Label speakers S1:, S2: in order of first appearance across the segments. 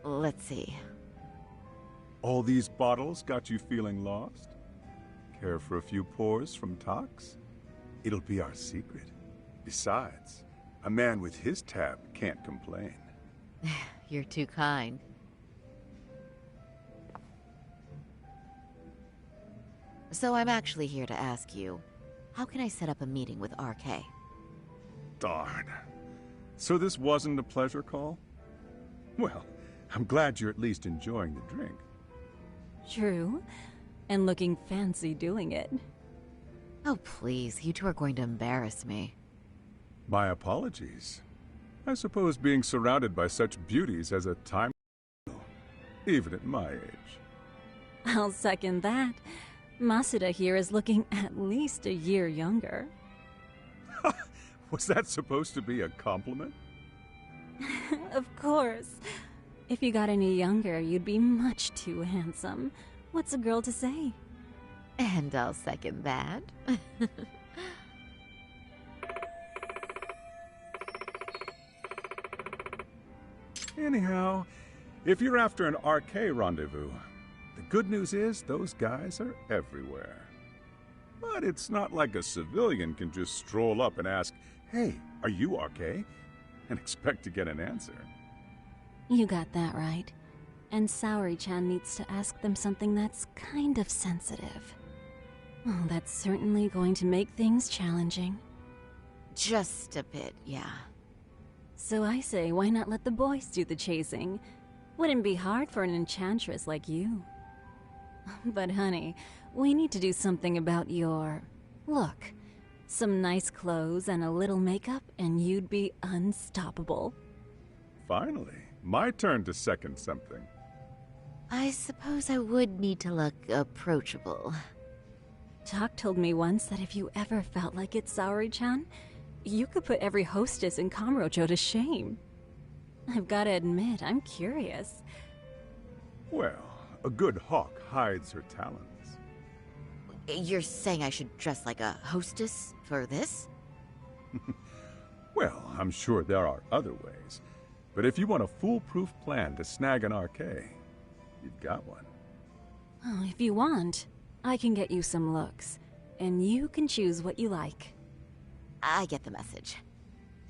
S1: Let's see.
S2: All these bottles got you feeling lost? Care for a few pours from Tox? It'll be our secret. Besides, a man with his tab can't complain.
S1: You're too kind. So I'm actually here to ask you, how can I set up a meeting with RK?
S2: Darn. So this wasn't a pleasure call? Well, I'm glad you're at least enjoying the drink.
S3: True. And looking fancy doing it.
S1: Oh, please, you two are going to embarrass me.
S2: My apologies. I suppose being surrounded by such beauties has a time, even at my age.
S3: I'll second that. Masuda here is looking at least a year younger.
S2: Was that supposed to be a compliment?
S3: Of course. If you got any younger, you'd be much too handsome. What's a girl to say?
S1: And I'll second that.
S2: Anyhow, if you're after an RK rendezvous, the good news is those guys are everywhere. But it's not like a civilian can just stroll up and ask, "Hey, are you RK?" and expect to get an answer.
S3: You got that right. And Saori-chan needs to ask them something that's kind of sensitive. Oh, that's certainly going to make things challenging.
S1: Just a bit, yeah.
S3: So I say, why not let the boys do the chasing? Wouldn't be hard for an enchantress like you. But honey, we need to do something about your look. Some nice clothes and a little makeup, and you'd be unstoppable.
S2: Finally, my turn to second something.
S1: I suppose I would need to look approachable.
S3: Talk told me once that if you ever felt like it, Saori-chan, you could put every hostess in Kamurocho to shame. I've gotta admit, I'm curious.
S2: Well, a good hawk hides her talons.
S1: You're saying I should dress like a hostess for this?
S2: Well, I'm sure there are other ways. But if you want a foolproof plan to snag an RK, you've got one.
S3: Oh, if you want, I can get you some looks, and you can choose what you like.
S1: I get the message.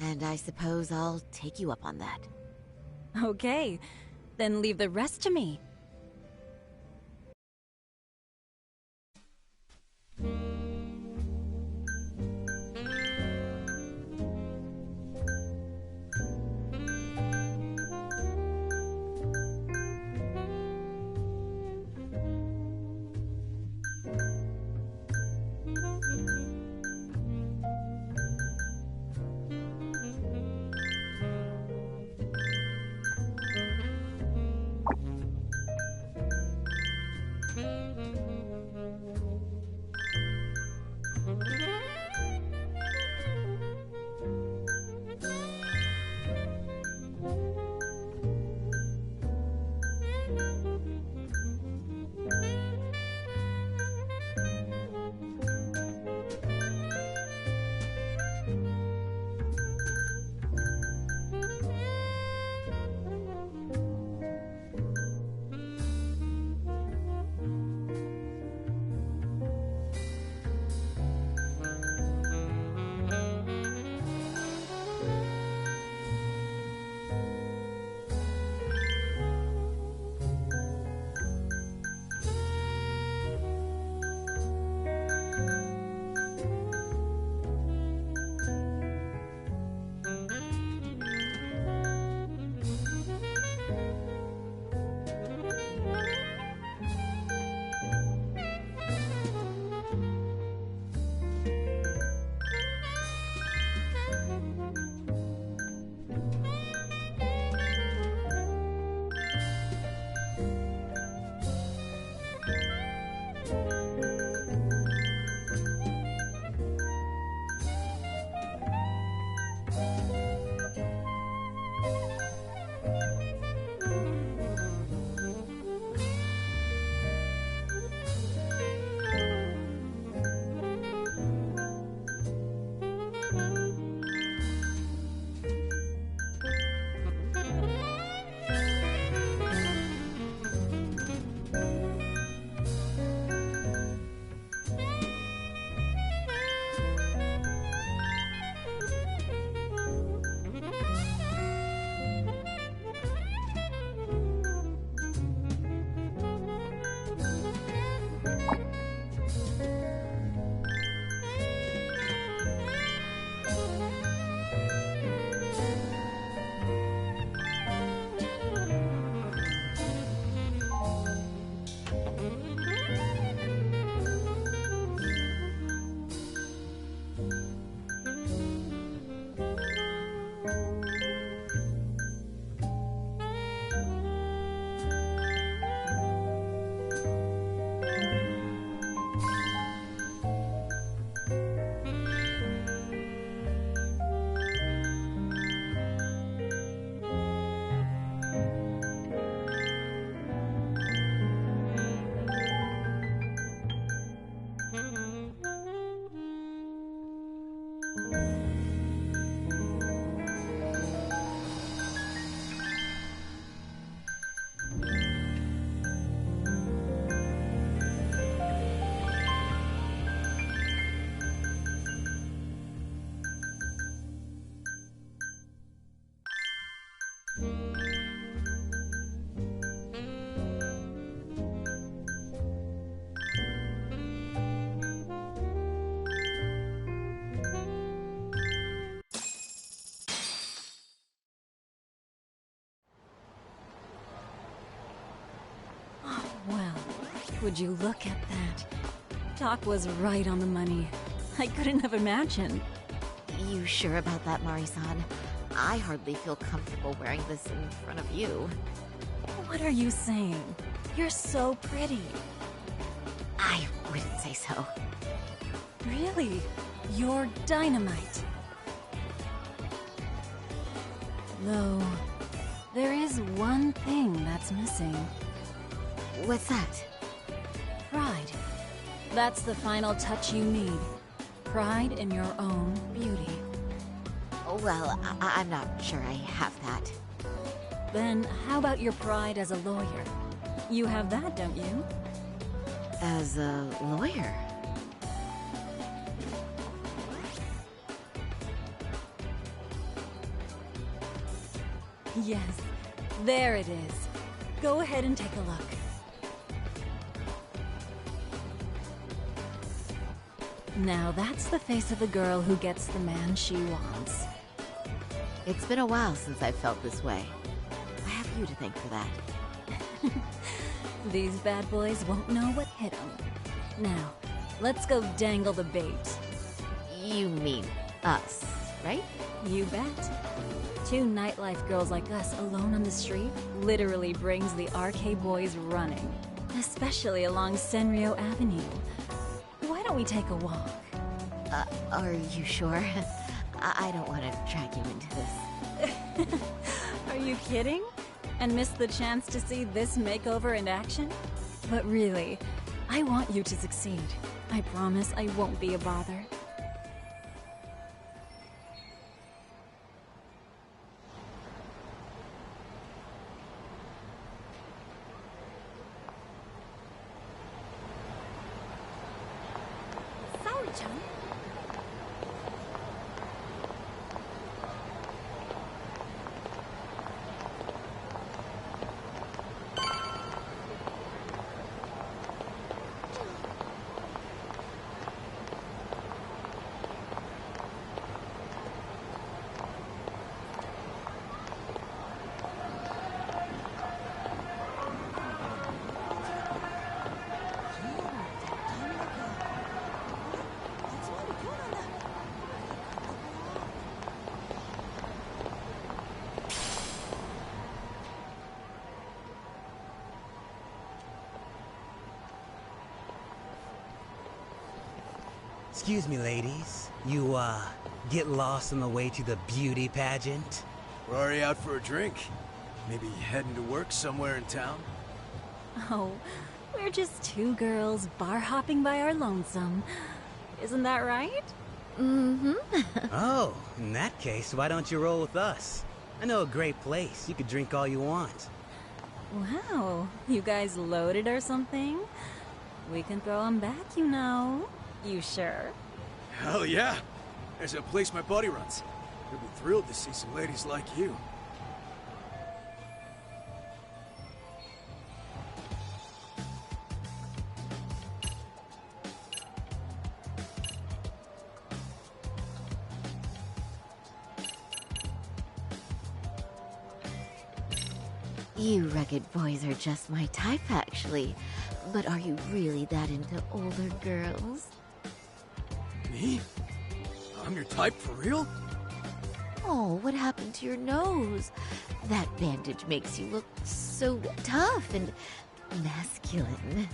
S1: And I suppose I'll take you up on that.
S3: Okay, then leave the rest to me. Would you look at that? Doc was right on the money. I couldn't have imagined.
S1: You sure about that, Mari-san? I hardly feel comfortable wearing this in front of you.
S3: What are you saying? You're so pretty.
S1: I wouldn't say so.
S3: Really? You're dynamite. Though, there is one thing that's missing.
S1: What's that?
S3: Pride. That's the final touch you need. Pride in your own beauty.
S1: Well, I'm not sure I have that.
S3: Then how about your pride as a lawyer? You have that, don't you?
S1: As a lawyer?
S3: Yes, there it is. Go ahead and take a look. Now that's the face of the girl who gets the man she wants.
S1: It's been a while since I've felt this way. I have you to thank for that.
S3: These bad boys won't know what hit them. Now, let's go dangle the bait.
S1: You mean us, right?
S3: You bet. Two nightlife girls like us alone on the street literally brings the RK boys running. Especially along Senryo Avenue. Why don't we take a walk?
S1: Are you sure? I don't want to drag you into this.
S3: Are you kidding? And miss the chance to see this makeover in action? But really, I want you to succeed. I promise I won't be a bother. Sorry-chan.
S4: Excuse me, ladies. You, get lost on the way to the beauty pageant?
S5: We're already out for a drink. Maybe heading to work somewhere in town?
S3: Oh, we're just two girls bar hopping by our lonesome. Isn't that right?
S1: Mm-hmm.
S4: Oh, in that case, why don't you roll with us? I know a great place. You could drink all you want.
S3: Wow, you guys loaded or something? We can throw them back, you know. You sure?
S5: Hell yeah! There's a place my buddy runs. He'll be thrilled to see some ladies like you.
S1: You rugged boys are just my type, actually. But are you really that into older girls?
S5: Me? I'm your type for real?
S1: Oh, what happened to your nose? That bandage makes you look so tough and masculine.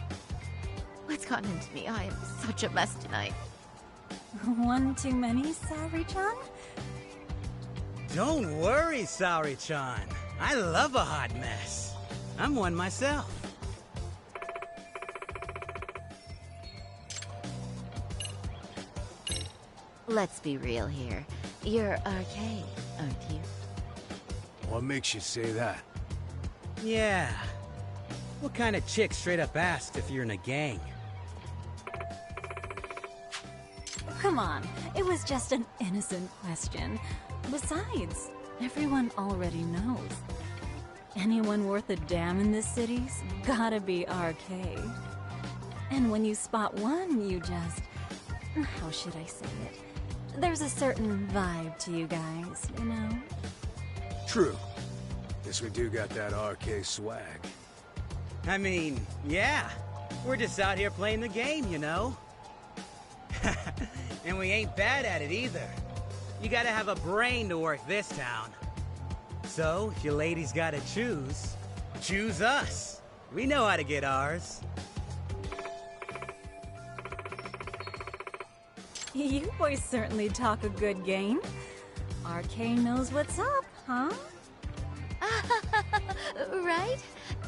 S1: What's gotten into me? I am such a mess tonight.
S3: One too many, Saori-chan?
S4: Don't worry, Saori-chan. I love a hot mess. I'm one myself.
S1: Let's be real here. You're RK, aren't you?
S5: What makes you say that?
S4: Yeah. What kind of chick straight up asks if you're in a gang?
S3: Come on, it was just an innocent question. Besides, everyone already knows. Anyone worth a damn in this city's gotta be RK. And when you spot one, you just... how should I say it? There's a certain vibe to you guys, you know?
S5: True. Guess we do got that RK swag.
S4: I mean, yeah. We're just out here playing the game, you know? And we ain't bad at it either. You gotta have a brain to work this town. So, if you ladies gotta choose us. We know how to get ours.
S3: You boys certainly talk a good game. RK knows what's up, huh?
S1: Right?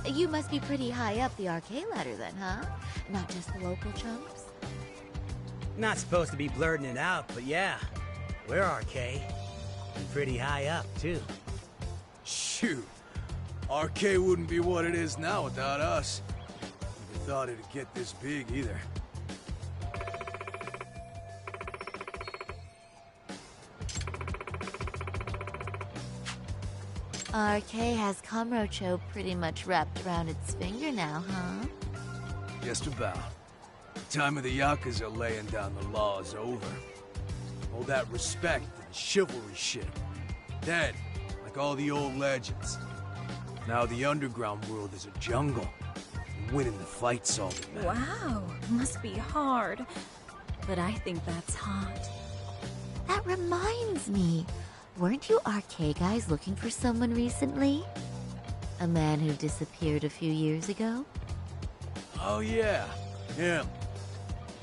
S1: You must be pretty high up the RK ladder then, huh? Not just the local chumps?
S4: Not supposed to be blurting it out, but yeah. We're RK. And pretty high up, too.
S5: Shoot. RK wouldn't be what it is now without us. Never thought it'd get this big either.
S1: RK has Kamurocho pretty much wrapped around its finger now, huh?
S5: Just about. The time of the Yakuza laying down the law is over. All that respect and chivalry shit. Dead, like all the old legends. Now the underground world is a jungle. And winning the fight's all that matters.
S3: Wow, must be hard. But I think that's hot.
S1: That reminds me. Weren't you RK guys looking for someone recently? A man who disappeared a few years ago?
S5: Oh yeah, him.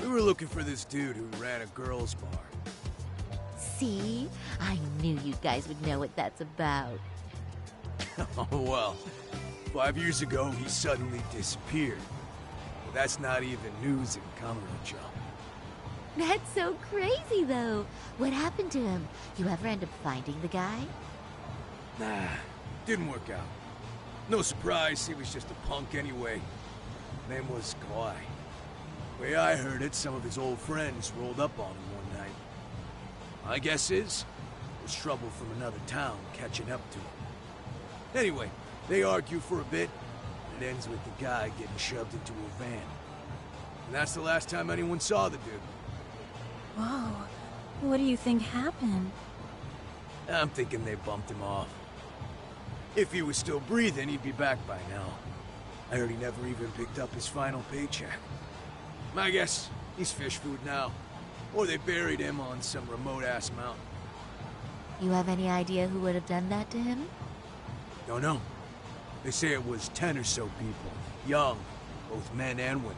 S5: We were looking for this dude who ran a girls' bar.
S1: See? I knew you guys would know what that's about.
S5: Oh well, 5 years ago he suddenly disappeared. Well, that's not even news in Kamurocho.
S1: That's so crazy, though. What happened to him? You ever end up finding the guy?
S5: Nah, didn't work out. No surprise, he was just a punk anyway. Name was Kawhi. Way I heard it, some of his old friends rolled up on him one night. My guess is, it was trouble from another town catching up to him. Anyway, they argue for a bit, and it ends with the guy getting shoved into a van. And that's the last time anyone saw the dude.
S3: Whoa, what do you think happened?
S5: I'm thinking they bumped him off. If he was still breathing, he'd be back by now. I heard he never even picked up his final paycheck. My guess, he's fish food now. Or they buried him on some remote-ass mountain.
S1: You have any idea who would have done that to him?
S5: Don't know. They say it was 10 or so people. Young, both men and women.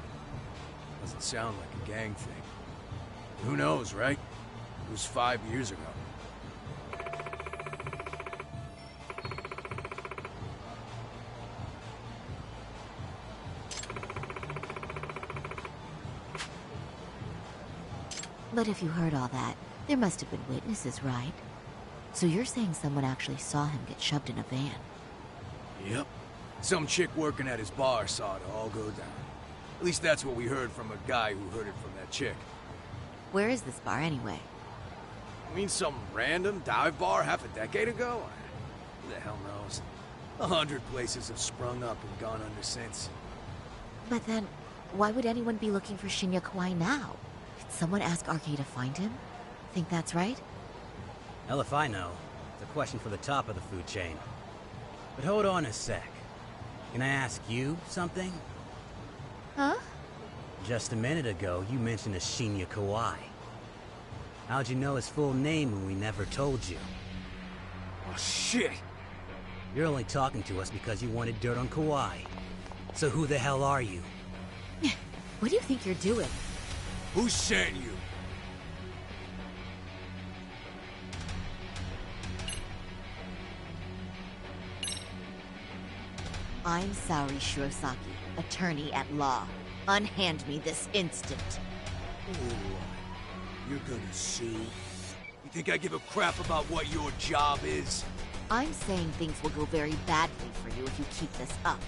S5: Doesn't sound like a gang thing. Who knows, right? It was 5 years ago.
S1: But if you heard all that, there must have been witnesses, right? So you're saying someone actually saw him get shoved in a van?
S5: Yep. Some chick working at his bar saw it all go down. At least that's what we heard from a guy who heard it from that chick.
S1: Where is this bar anyway?
S5: I mean, some random dive bar half a decade ago? Who the hell knows? 100 places have sprung up and gone under since.
S1: But then, why would anyone be looking for Shinya Kawai now? Did someone ask RK to find him? Think that's right?
S4: Hell if I know. It's a question for the top of the food chain. But hold on a sec. Can I ask you something?
S1: Huh?
S4: Just a minute ago, you mentioned a Shinya Kawai. How'd you know his full name when we never told you?
S5: Oh, shit!
S4: You're only talking to us because you wanted dirt on Kawhi. So who the hell are you?
S1: What do you think you're doing?
S5: Who sent you?
S1: I'm Saori Shirosaki, attorney at law. Unhand me this instant.
S5: Oh, you're gonna sue? You think I give a crap about what your job is?
S1: I'm saying things will go very badly for you if you keep this up.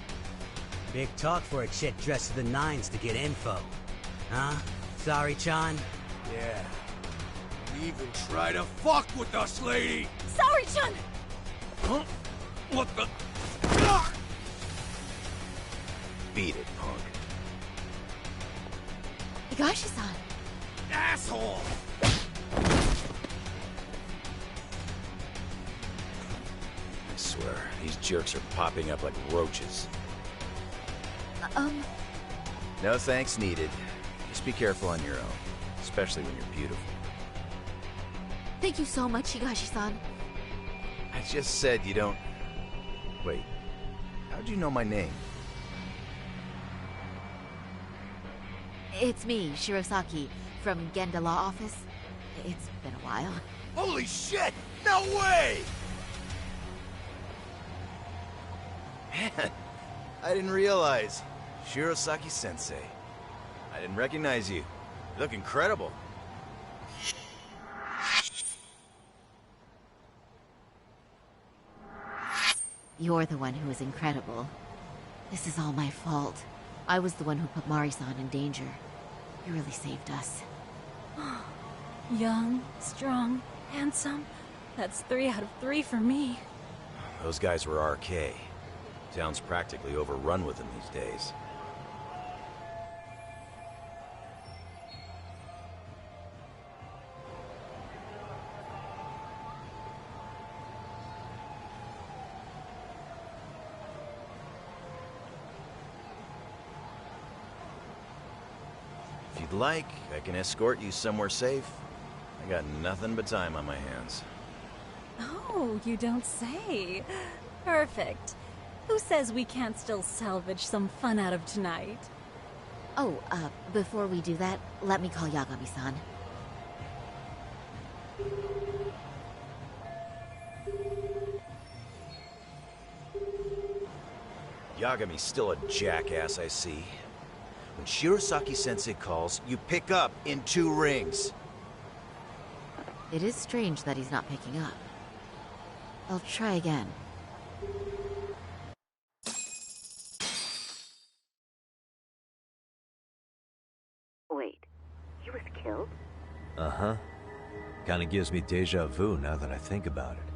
S4: Big talk for a chick dressed to the nines to get info. Huh? Sorry, Chan?
S5: Yeah. Don't even try to fuck with us, lady!
S1: Sorry, Chun!
S5: Huh? What the...
S6: Beat it, punk.
S1: Higashi-san!
S5: Asshole!
S6: I swear, these jerks are popping up like roaches. No thanks needed. Just be careful on your own, especially when you're beautiful.
S1: Thank you so much, Higashi-san.
S6: I just said you don't... Wait, how'd you know my name?
S1: It's me, Shirosaki, from Genda Law Office. It's been a while.
S6: Holy shit! No way! Man, I didn't realize. Shirosaki-sensei. I didn't recognize you. You look incredible.
S1: You're the one who is incredible. This is all my fault. I was the one who put Mari-san in danger. You really saved us.
S3: Young, strong, handsome. That's 3 out of 3 for me.
S6: Those guys were RK. Town's practically overrun with them these days. If you'd like, I can escort you somewhere safe. I got nothing but time on my hands.
S3: Oh, you don't say. Perfect. Who says we can't still salvage some fun out of tonight?
S1: Oh, before we do that, let me call Yagami-san.
S6: Yagami's still a jackass, I see. When Shirosaki-sensei calls, you pick up in 2 rings.
S1: It is strange that he's not picking up. I'll try again. Wait, he was killed?
S7: Uh-huh. Kinda gives me deja vu now that I think about it.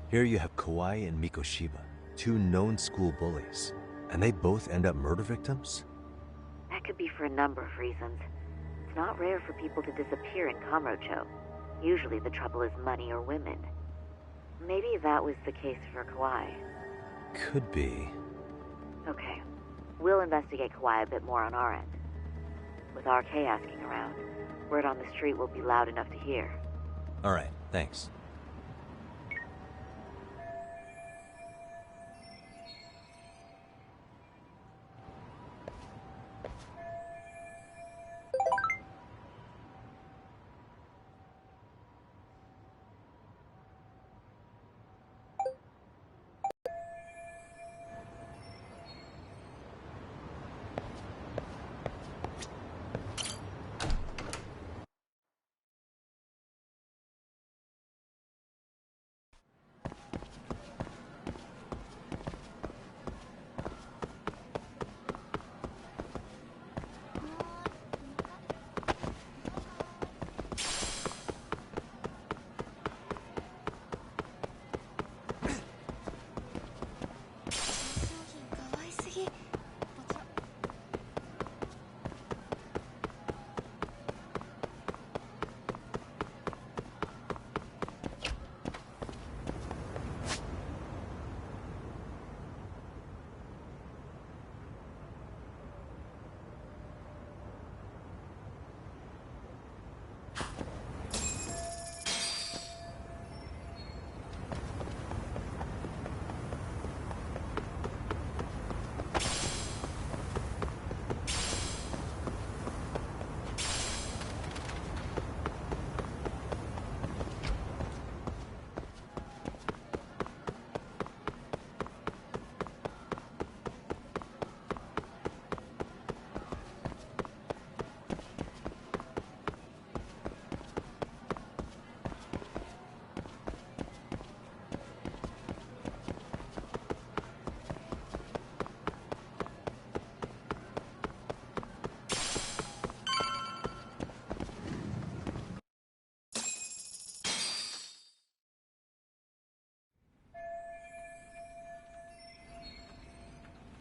S7: Here you have Kawai and Mikoshiba, 2 known school bullies, and they both end up murder victims?
S1: That could be for a number of reasons. It's not rare for people to disappear in Kamurocho. Usually the trouble is money or women. Maybe that was the case for Kawai.
S7: Could be.
S1: Okay. We'll investigate Kawai a bit more on our end. With RK asking around, word on the street will be loud enough to hear.
S7: Alright, thanks.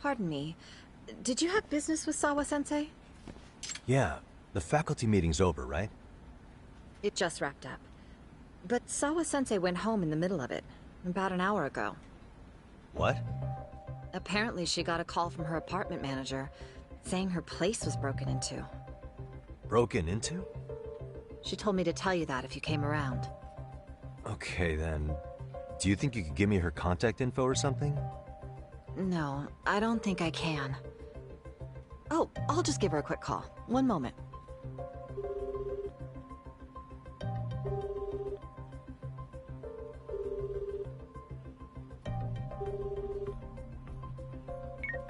S8: Pardon me. Did you have business with Sawa-sensei?
S7: Yeah, the faculty meeting's over, right?
S8: It just wrapped up. But Sawa-sensei went home in the middle of it, about an hour ago.
S7: What?
S8: Apparently she got a call from her apartment manager. saying her place was broken into.
S7: Broken into?
S8: She told me to tell you that if you came around.
S7: Okay, then. Do you think you could give me her contact info or something?
S8: No, I don't think I can. Oh, I'll just give her a quick call. One moment.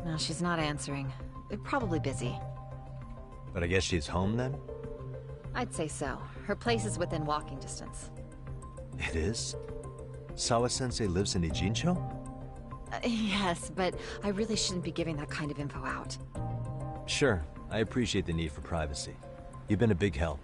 S8: No, she's not answering. They're probably busy.
S7: But I guess she's home then?
S8: I'd say so. Her place is within walking distance.
S7: It is? Sawa-sensei lives in Ijincho?
S8: Yes, but I really shouldn't be giving that kind of info out.
S7: Sure, I appreciate the need for privacy. You've been a big help.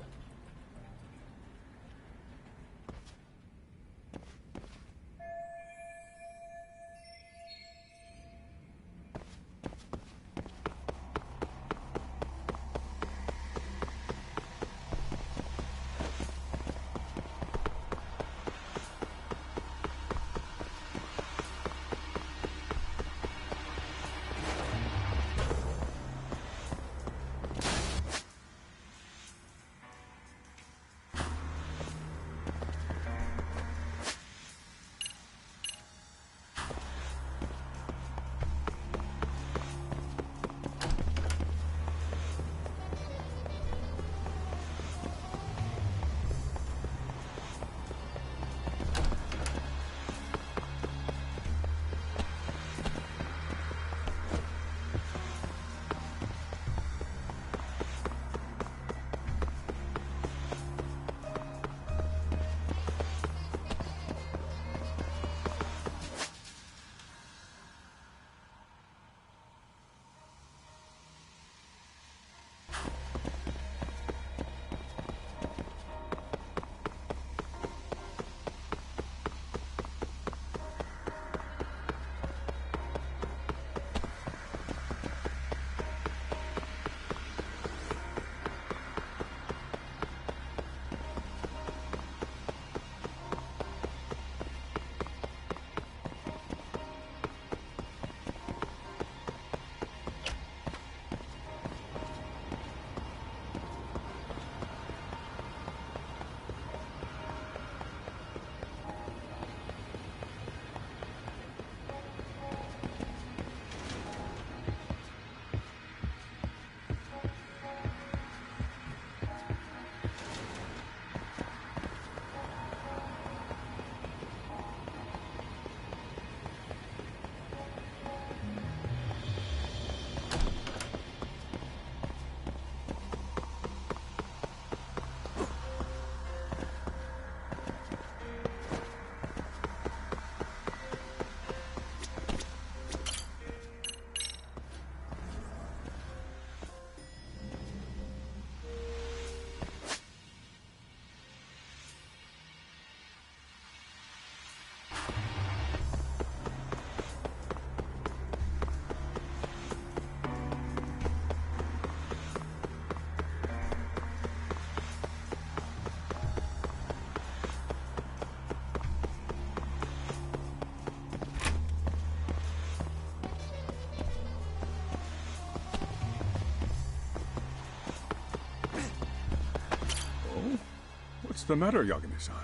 S2: What's the matter, Yagami-san?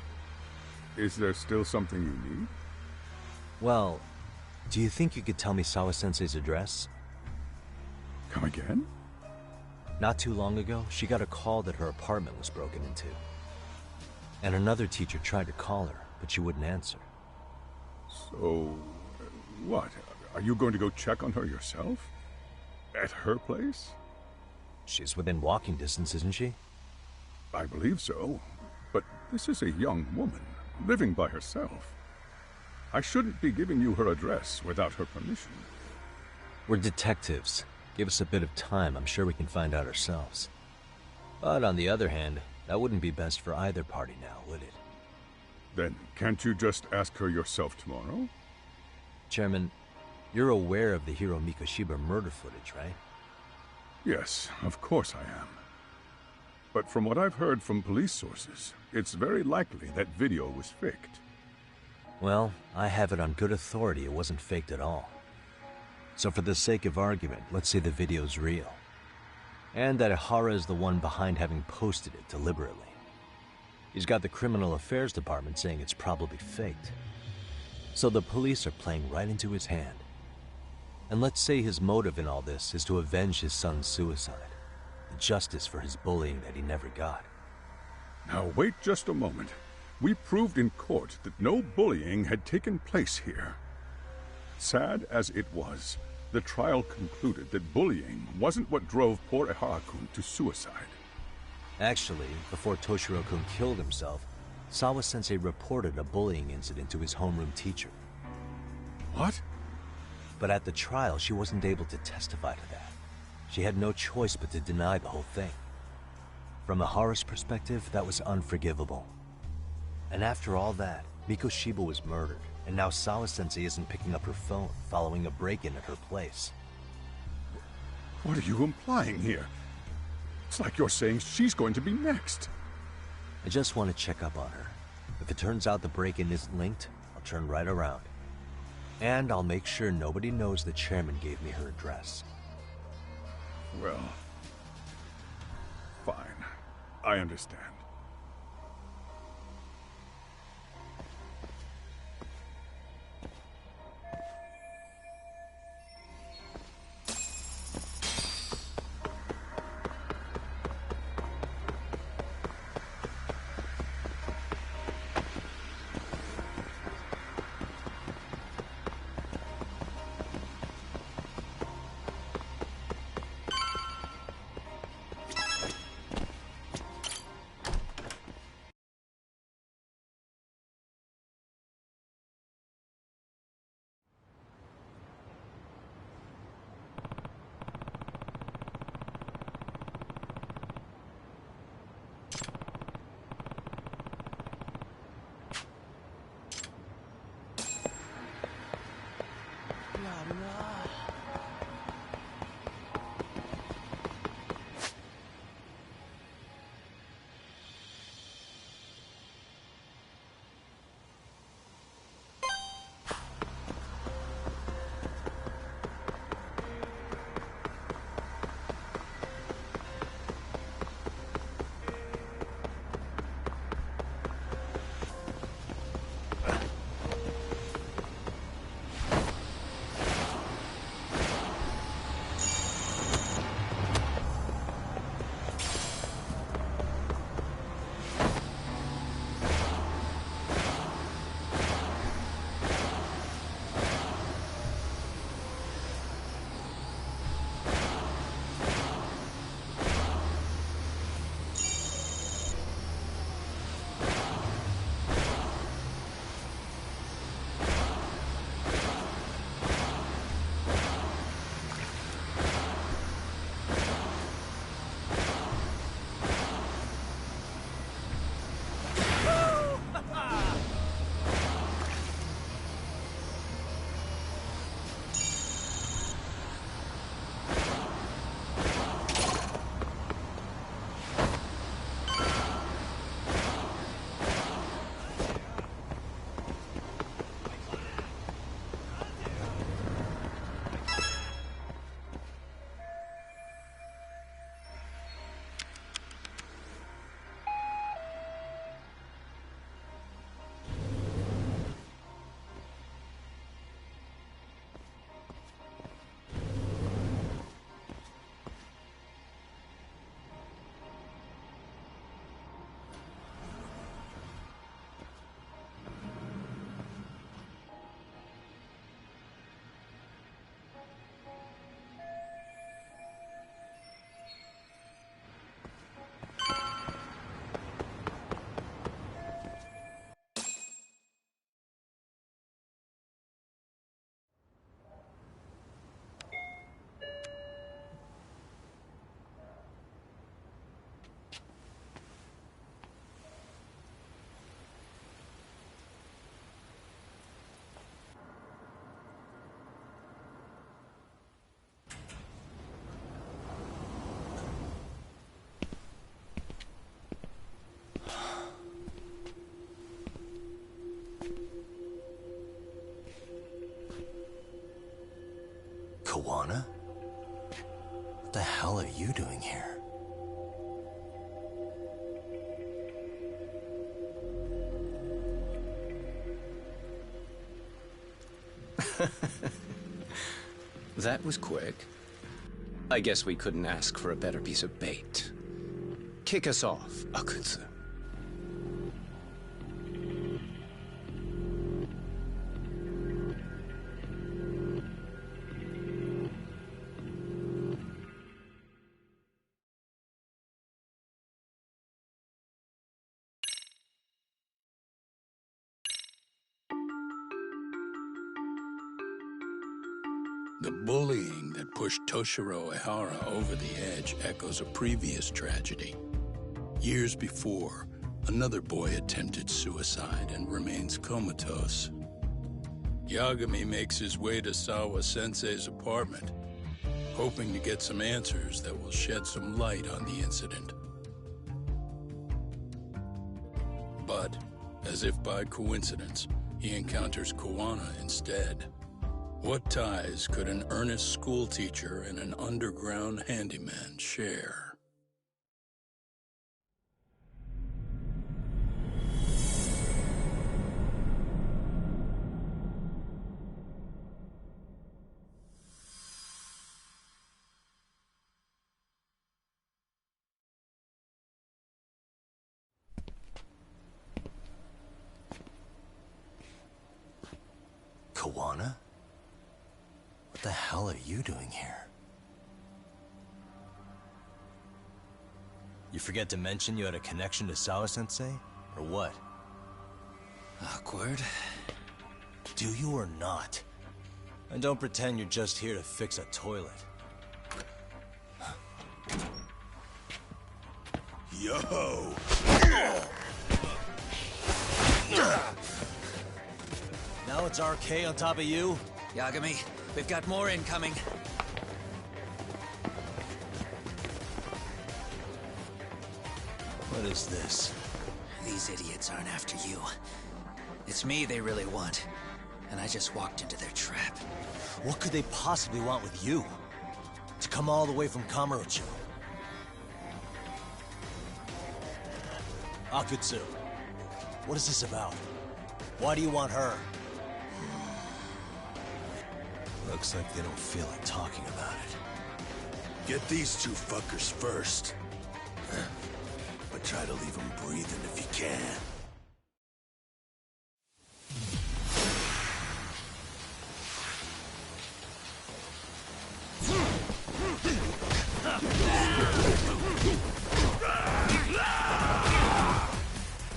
S2: Is there still something you need?
S7: Well, do you think you could tell me Sawa-sensei's address?
S2: Come again?
S7: Not too long ago, she got a call that her apartment was broken into. And another teacher tried to call her, but she wouldn't answer.
S2: So, what? Are you going to go check on her yourself? At her place?
S7: She's within walking distance, isn't she?
S2: I believe so. But this is a young woman, living by herself. I shouldn't be giving you her address without her permission.
S7: We're detectives. Give us a bit of time, I'm sure we can find out ourselves. But on the other hand, that wouldn't be best for either party now, would it?
S2: Then can't you just ask her yourself tomorrow?
S7: Chairman, you're aware of the Hiro Mikoshiba murder footage, right?
S2: Yes, of course I am. But from what I've heard from police sources, it's very likely that video was faked.
S7: Well, I have it on good authority it wasn't faked at all. So for the sake of argument, let's say the video's real. And that Ihara is the one behind having posted it deliberately. He's got the criminal affairs department saying it's probably faked. So the police are playing right into his hand. And let's say his motive in all this is to avenge his son's suicide. The justice for his bullying that he never got.
S2: Now wait just a moment. We proved in court that no bullying had taken place here. Sad as it was, the trial concluded that bullying wasn't what drove poor Ihara-kun to suicide.
S7: Actually, before Toshiro-kun killed himself, Sawa-sensei reported a bullying incident to his homeroom teacher.
S2: What?
S7: But at the trial, she wasn't able to testify to that. She had no choice but to deny the whole thing. From Ihara's perspective, that was unforgivable. And after all that, Mikoshiba was murdered, and now Sawa-sensei isn't picking up her phone following a break-in at her place.
S2: What are you implying here? It's like you're saying she's going to be next.
S7: I just want to check up on her. If it turns out the break-in isn't linked, I'll turn right around. And I'll make sure nobody knows the chairman gave me her address.
S2: Well, fine. I understand.
S6: Kawana?
S7: the hell are you doing here?
S9: That was quick. I guess we couldn't ask for a better piece of bait. Kick us off, Akutsu.
S10: The bullying that pushed Toshiro Ehara over the edge echoes a previous tragedy. Years before, another boy attempted suicide and remains comatose. Yagami makes his way to Sawa-sensei's apartment, hoping to get some answers that will shed some light on the incident. But, as if by coincidence, he encounters Kawana instead. What ties could an earnest schoolteacher and an underground handyman share?
S7: Kawana? What the hell are you doing here? You forget to mention you had a connection to Sawa-sensei? Or what?
S6: Awkward.
S7: Do you or not? And don't pretend you're just here to fix a toilet.
S10: Yo!
S7: Now it's RK on top of you?
S6: Yagami, we've got more incoming.
S7: What is this?
S6: These idiots aren't after you. It's me they really want. And I just walked into their trap.
S7: What could they possibly want with you? To come all the way from Kamurocho? Akutsu, what is this about? Why do you want her? Looks like they don't feel like talking about it.
S10: Get these two fuckers first. But try to leave them breathing if you can.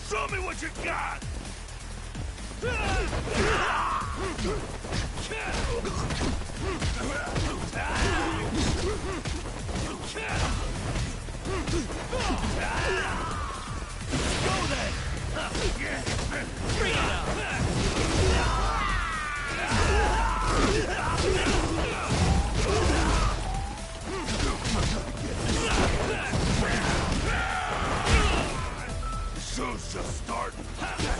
S10: Show me what you got! Go then! Bring it on! The show's just starting. Not yet.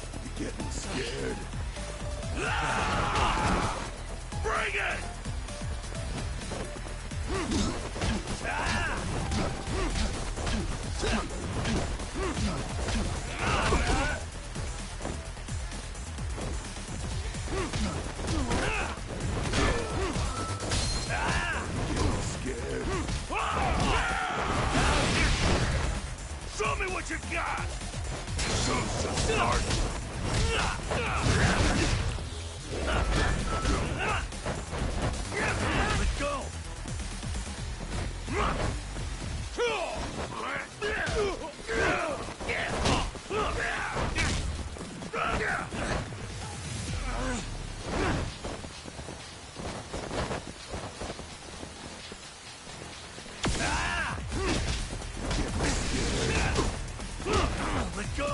S10: You getting scared? Bring it! Show me what you got! Show's just starting! Let's go! Let's go!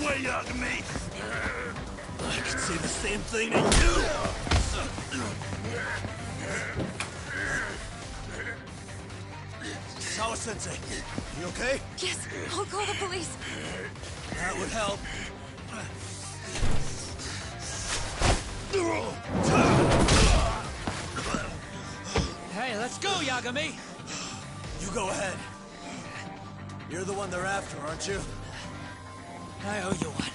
S5: way, Yagami! I could say the same thing to you! Sawa-sensei, you okay?
S8: Yes, I'll call the police.
S5: That would help.
S4: Hey, let's go, Yagami!
S5: You go ahead. You're the one they're after, aren't you?
S4: I owe you one.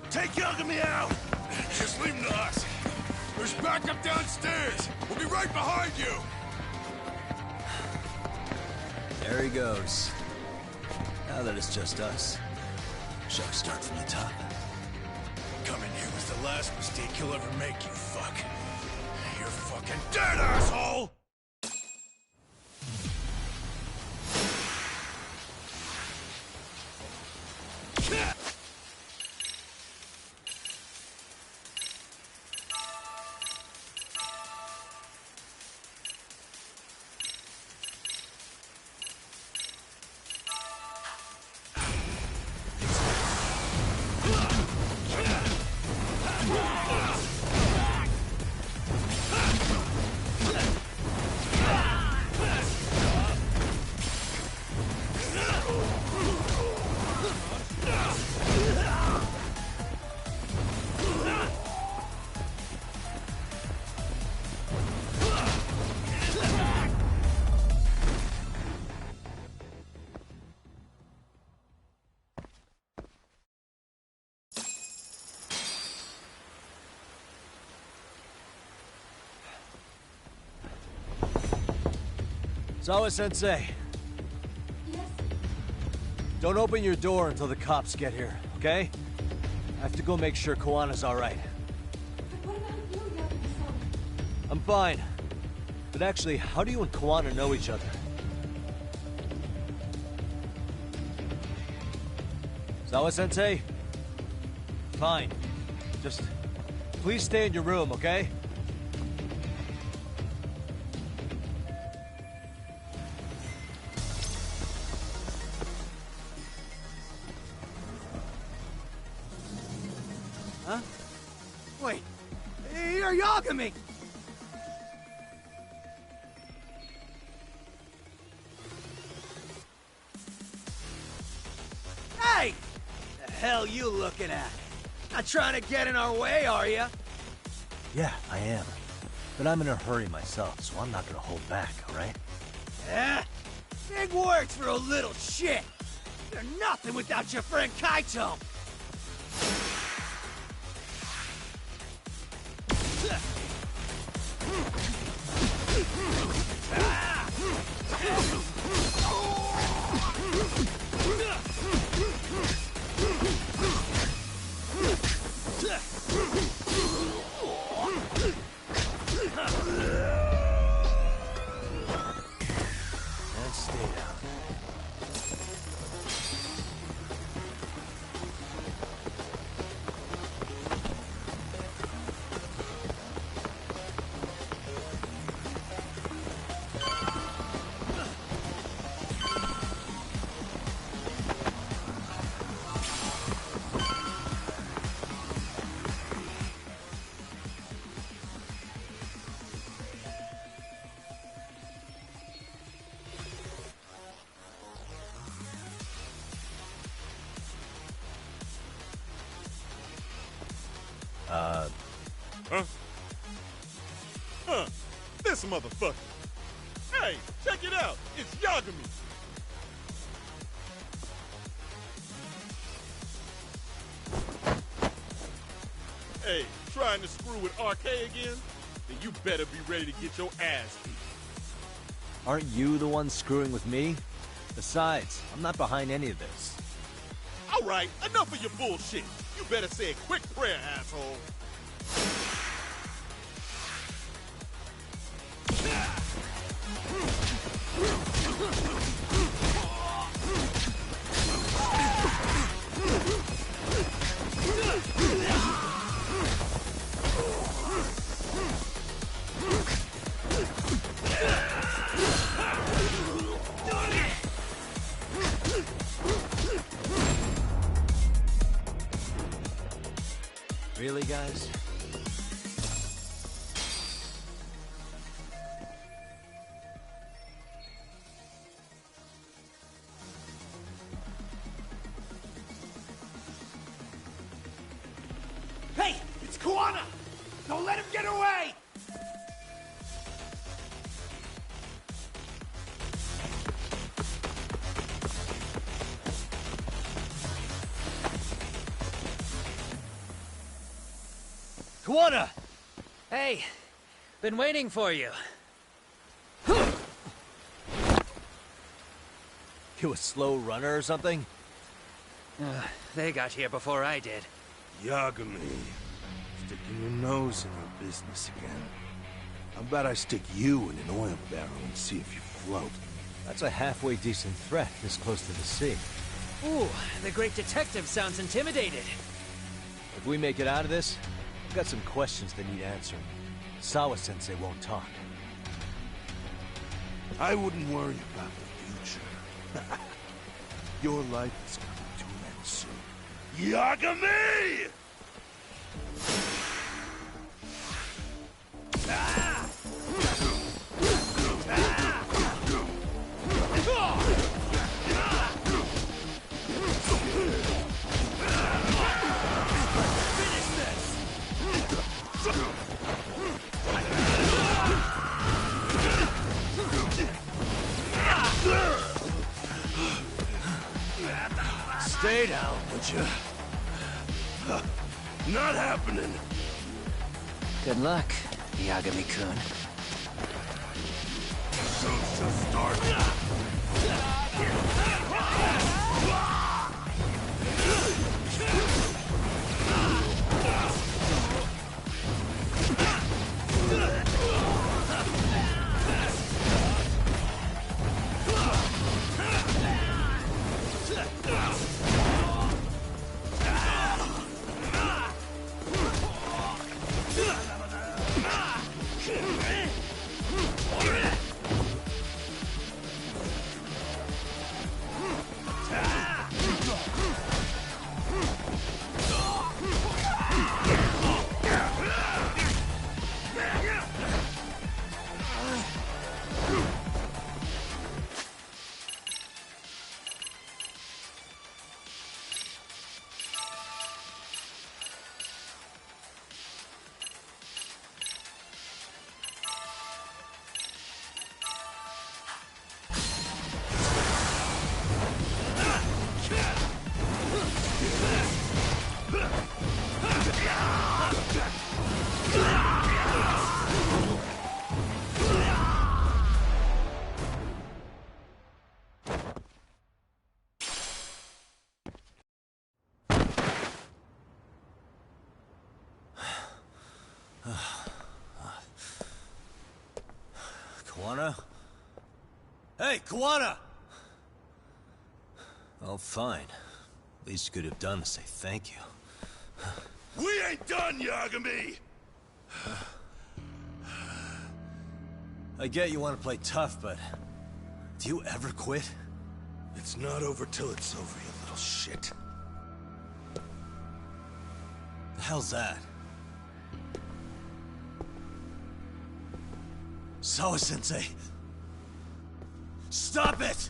S5: Take Yagami out! Just leave him to us. There's backup downstairs. We'll be right behind you.
S7: There he goes. Now that it's just us, shall we start from the top?
S5: Coming here was the last mistake you'll ever make, you fuck. You're fucking dead, asshole!
S7: Sawa-sensei.
S8: Yes?
S7: Don't open your door until the cops get here, okay? I have to go make sure Koana's alright.
S8: But what about you, Yagami-san?
S7: I'm fine. But actually, how do you and Koana know each other? Sawa-sensei? Fine. Just please stay in your room, okay?
S4: Huh? Wait, you're Yagami! Hey! The hell you looking at? Not trying to get in our way, are ya?
S7: Yeah, I am. But I'm in a hurry myself, so I'm not gonna hold back, alright?
S4: Yeah? Big words for a little shit! You're nothing without your friend Kaito!
S7: And stay down.
S11: This motherfucker. Hey, check it out. It's Yagami. Hey, trying to screw with RK again? Then you better be ready to get your ass beat.
S7: Aren't you the one screwing with me? Besides, I'm not behind any of this.
S11: All right, enough of your bullshit. You better say a quick prayer, asshole.
S7: Really, guys?
S5: Hey! It's Kuwana! Don't let him get away!
S6: Kuwana!
S4: Hey, been waiting for you.
S7: You a slow runner or something?
S4: They got here before I did.
S5: Yagami, sticking your nose in your business again. How about I stick you in an oil barrel and see if you float?
S7: That's a halfway decent threat this close to the sea.
S4: Ooh, the great detective sounds intimidated.
S7: If we make it out of this, I've got some questions that need answering. Sawa-sensei won't talk.
S5: I wouldn't worry about the future. Your life is coming to an end soon. Yagami!
S7: Stay down,
S5: Would you? Not happening.
S4: Good luck, Yagami-kun.
S5: Show's just starting.
S7: Kuwana? Hey, Kuwana! Oh, fine. Least you could have done is say thank you.
S5: We ain't done, Yagami!
S7: I get you want to play tough, but do you ever quit?
S5: It's not over till it's over, you little shit.
S7: The hell's that? Sawa-sensei! Stop it!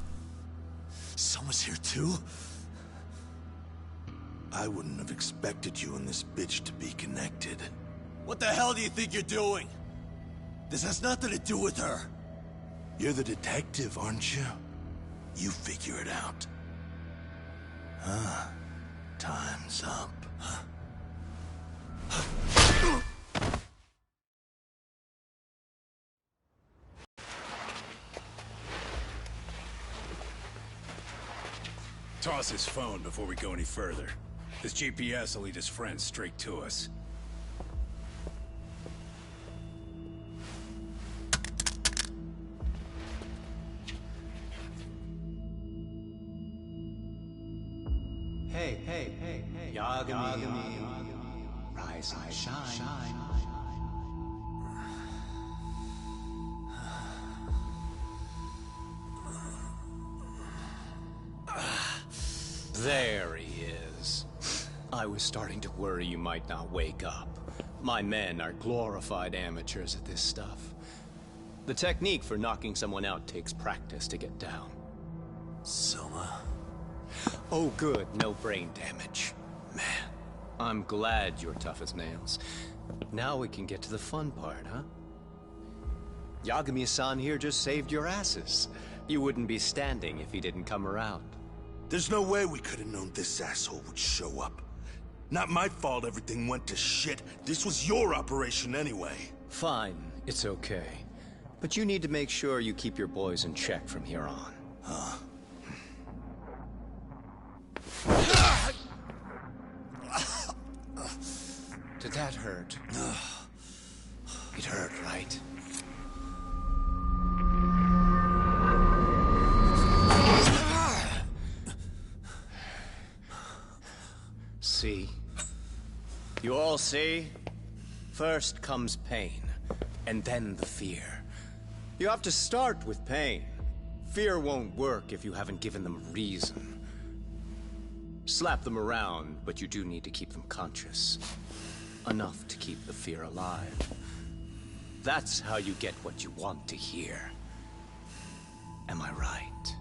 S7: Someone's here too?
S5: I wouldn't have expected you and this bitch to be connected.
S7: What the hell do you think you're doing? This has nothing to do with her.
S5: You're the detective, aren't you? You figure it out. Huh? Time's up.
S10: Toss his phone before we go any further. This GPS will lead his friends straight to us.
S12: Hey, Yagami, rise and shine.
S9: There he is. I was starting to worry you might not wake up. My men are glorified amateurs at this stuff. The technique for knocking someone out takes practice to get down.
S7: Selma?
S9: Oh good, no brain damage. Man, I'm glad you're tough as nails. Now we can get to the fun part, huh? Yagami-san here just saved your asses. You wouldn't be standing if he didn't come around.
S13: There's no way we could have known this asshole would show up. Not my fault everything went to shit. This was your operation anyway.
S9: Fine, it's okay. But you need to make sure you keep your boys in check from here on.
S13: Huh?
S9: Did that hurt? It hurt, right? See? You all see? First comes pain, and then the fear. You have to start with pain. Fear won't work if you haven't given them a reason. Slap them around, but you do need to keep them conscious. Enough to keep the fear alive. That's how you get what you want to hear. Am I right?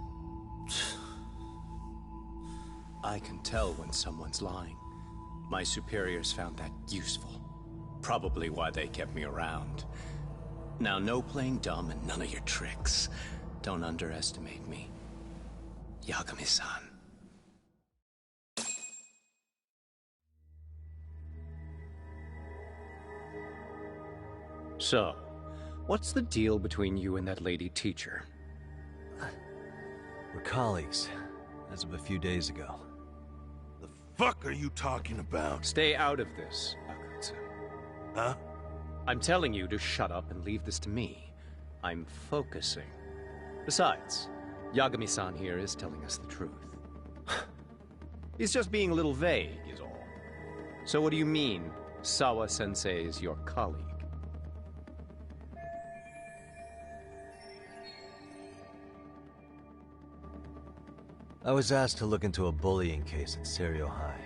S9: I can tell when someone's lying. My superiors found that useful. Probably why they kept me around. Now, no playing dumb and none of your tricks. Don't underestimate me. Yagami-san. So, what's the deal between you and that lady teacher?
S7: We're colleagues, as of a few days ago.
S13: The fuck are you talking about?
S9: Stay out of this, Akutsu.
S13: Huh?
S9: I'm telling you to shut up and leave this to me. I'm focusing. Besides, Yagami-san here is telling us the truth. He's just being a little vague, is all. So what do you mean, Sawa-sensei is your colleague?
S7: I was asked to look into a bullying case at Serio High.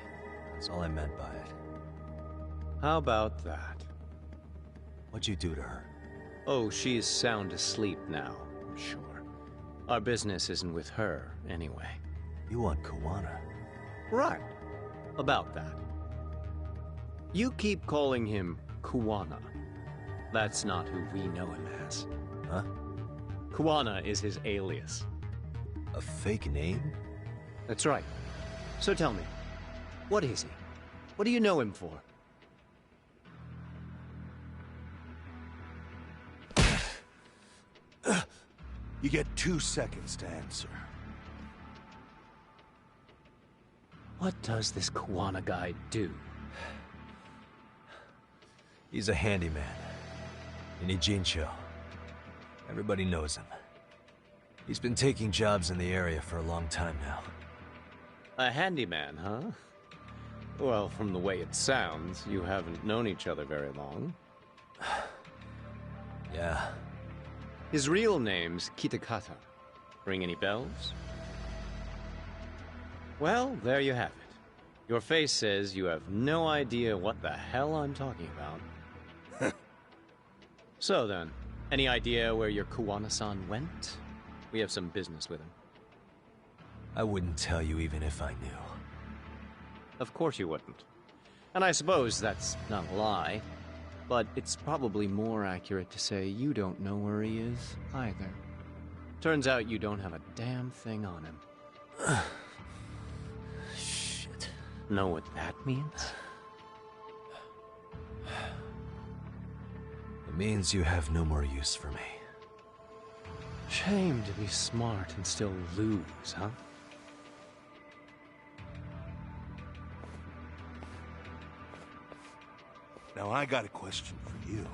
S7: That's all I meant by it.
S9: How about that?
S7: What'd you do to her?
S9: Oh, she's sound asleep now, I'm sure. Our business isn't with her, anyway.
S7: You want Kawana?
S9: Right. About that. You keep calling him Kawana. That's not who we know him as.
S7: Huh?
S9: Kawana is his alias.
S7: A fake name?
S9: That's right. So tell me, what is he? What do you know him for?
S13: You get 2 seconds to answer.
S9: What does this Kawana guy do?
S7: He's a handyman. In Ijincho. Everybody knows him. He's been taking jobs in the area for a long time now.
S9: A handyman, huh? Well, from the way it sounds, you haven't known each other very long.
S7: Yeah.
S9: His real name's Kitakata. Ring any bells? Well, there you have it. Your face says you have no idea what the hell I'm talking about. So then, any idea where your Kawana-san went? We have some business with him.
S7: I wouldn't tell you even if I knew.
S9: Of course you wouldn't. And I suppose that's not a lie. But it's probably more accurate to say you don't know where he is, either. Turns out you don't have a damn thing on him.
S7: Shit.
S9: Know what that means?
S7: It means you have no more use for me.
S9: Shame to be smart and still lose, huh?
S13: Now I got a question for you.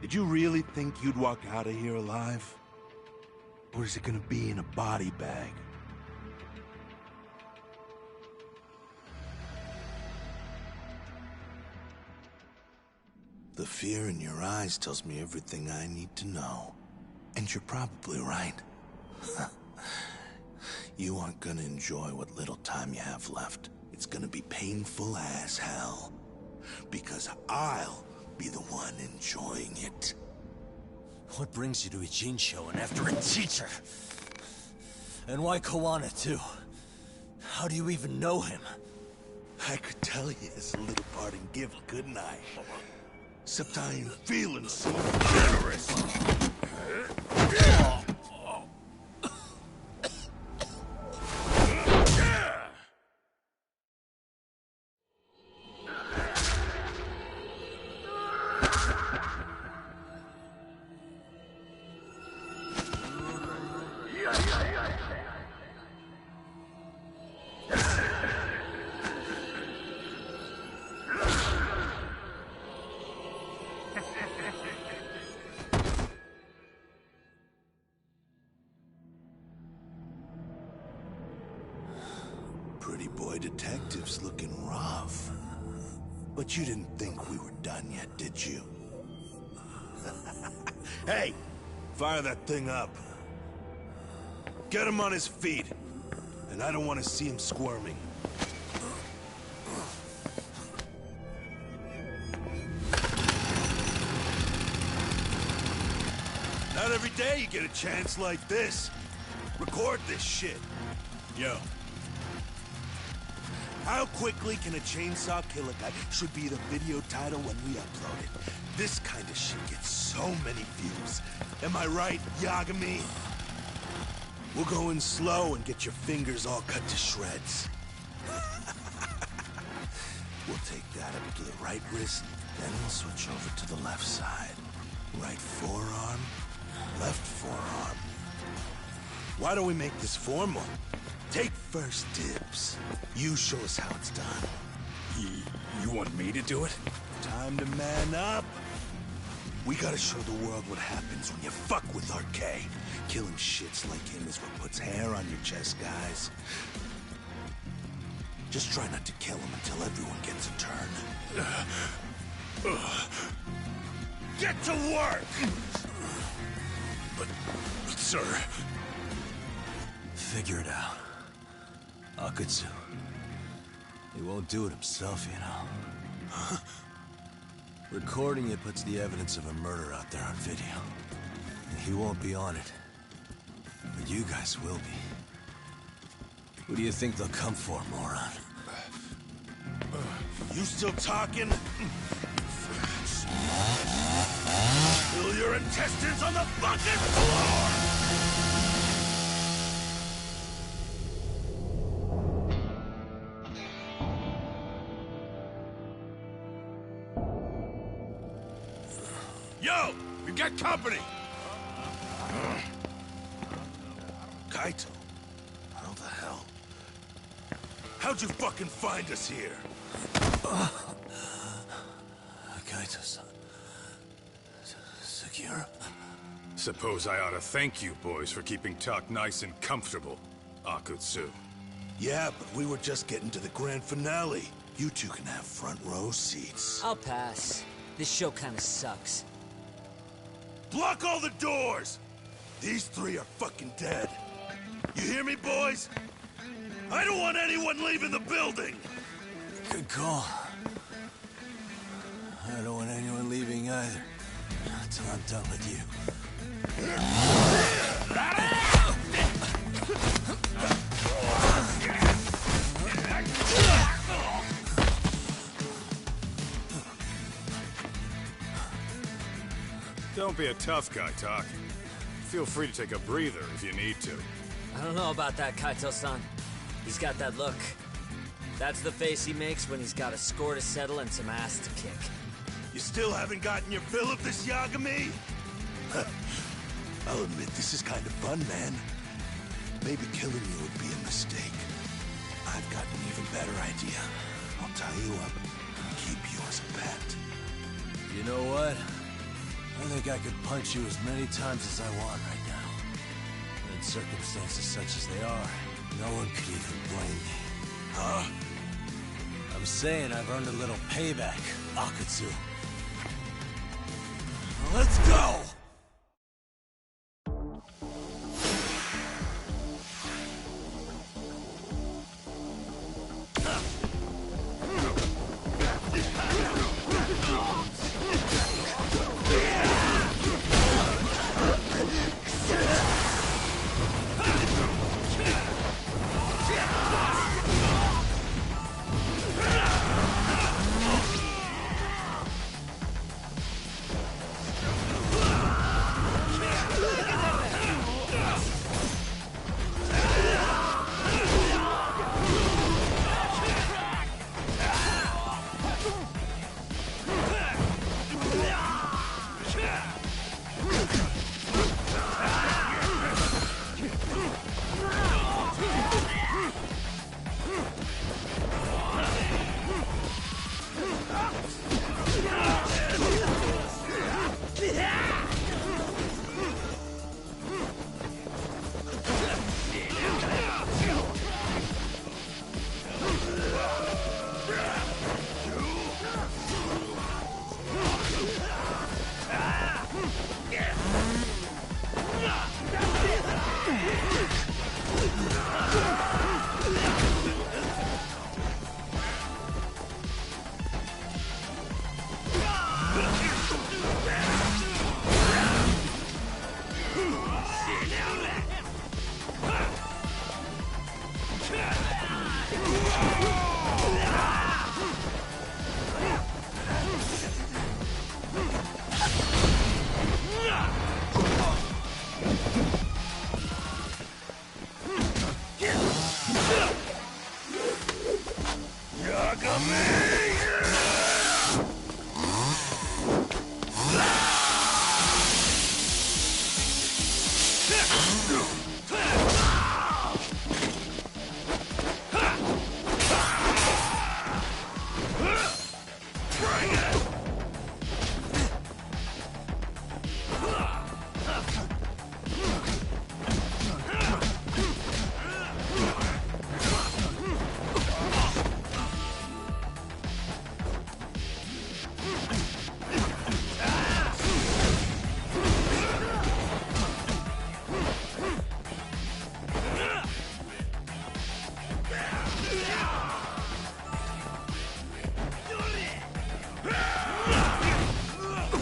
S13: Did you really think you'd walk out of here alive? Or is it gonna be in a body bag? The fear in your eyes tells me everything I need to know. And you're probably right. You aren't gonna enjoy what little time you have left. It's it's gonna be painful as hell. Because I'll be the one enjoying it.
S7: What brings you to Ijincho and after a teacher? And why Kawana, too? How do you even know him?
S13: I could tell you as a little parting gift, couldn't I? Except I ain't feeling so generous. Pretty boy detectives looking rough. But you didn't think we were done yet, did you? Hey! Fire that thing up. Get him on his feet. And I don't want to see him squirming. Not every day you get a chance like this. Record this shit. Yo. How quickly can a chainsaw kill a guy should be the video title when we upload it. This kind of shit gets so many views. Am I right, Yagami? We'll go in slow and get your fingers all cut to shreds. We'll take that up to the right wrist, then we'll switch over to the left side. Right forearm, left forearm. Why don't we make this formal? Take first dibs. You show us how it's done.
S5: You want me to do it?
S13: Time to man up. We gotta show the world what happens when you fuck with RK. Killing shits like him is what puts hair on your chest, guys. Just try not to kill him until everyone gets a turn. Get to work!
S5: But, sir...
S7: Figure it out. Akutsu. He won't do it himself, you know. Recording it puts the evidence of a murder out there on video. He won't be on it. But you guys will be. Who do you think they'll come for, moron?
S13: You still talking? Spill your intestines on the fucking floor! Yo! We've got company! Kaito? How the hell? How'd you fucking find us here?
S7: Kaito-san. Sekiro.
S5: Suppose I ought to thank you boys for keeping talk nice and comfortable, Akutsu.
S13: Yeah, but we were just getting to the grand finale. You two can have front row seats.
S14: I'll pass. This show kinda sucks.
S13: Block all the doors! These three are fucking dead. You hear me, boys? I don't want anyone leaving the building!
S7: Good call. I don't want anyone leaving either. Until I'm done with you.
S5: Don't be a tough guy, Talk. Feel free to take a breather if you need to.
S14: I don't know about that, Kaito-san. He's got that look. That's the face he makes when he's got a score to settle and some ass to kick.
S13: You still haven't gotten your fill of this, Yagami? I'll admit, this is kind of fun, man. Maybe killing you would be a mistake. I've got an even better idea. I'll tie you up and keep you as a pet.
S7: You know what? I think I could punch you as many times as I want right now. In circumstances such as they are, no one could even blame me.
S13: Huh?
S7: I'm saying I've earned a little payback, Akutsu.
S13: Let's go!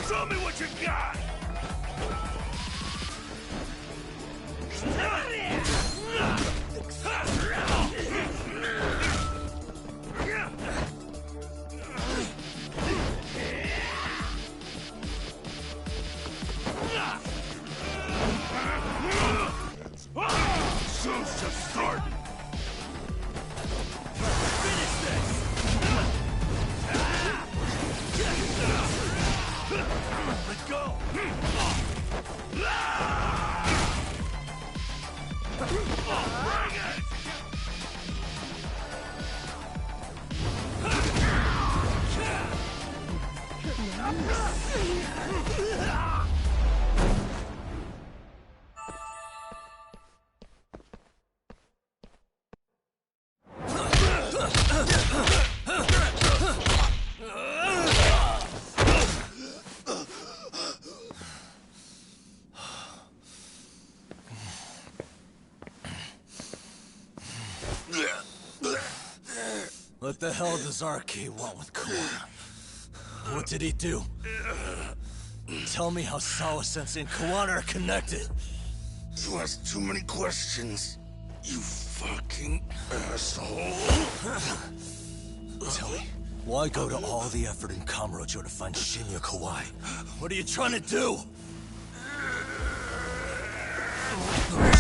S13: Show me what you got! Show's just starting. Finish this! Let go! Bring it!
S9: What the hell does RK want with Kawana? What did he do? Tell me how Sawa-sensei and Kawana are connected.
S13: You ask too many questions, you fucking asshole.
S9: Tell me, why go to all the effort in Kamurocho to find Shinya Kawai? What are you trying to do?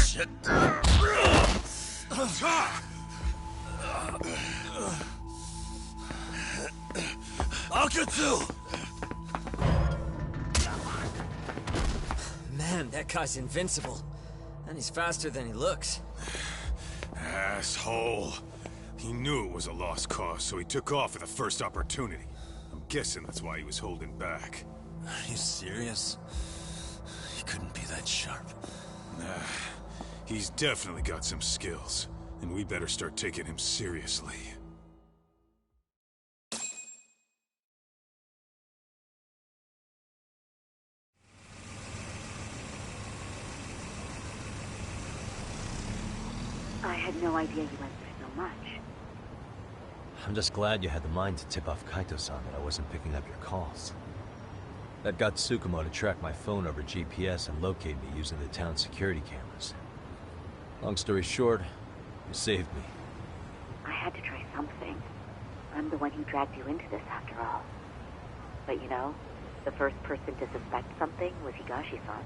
S9: Shit. Akatsu!
S14: Man, that guy's invincible. And he's faster than he looks.
S15: Asshole. He knew it was a lost cause, so he took off at the first opportunity. I'm guessing that's why he was holding back.
S9: Are you serious? He couldn't be that sharp.
S15: Nah, he's definitely got some skills, and we better start taking him seriously.
S16: I had no idea you went through so much.
S7: I'm just glad you had the mind to tip off Kaito-san that I wasn't picking up your calls. That got Tsukumo to track my phone over GPS and locate me using the town's security cameras. Long story short, you saved me.
S16: I had to try something. I'm the one who dragged you into this after all. But you know, the first person to suspect something was Higashi-san.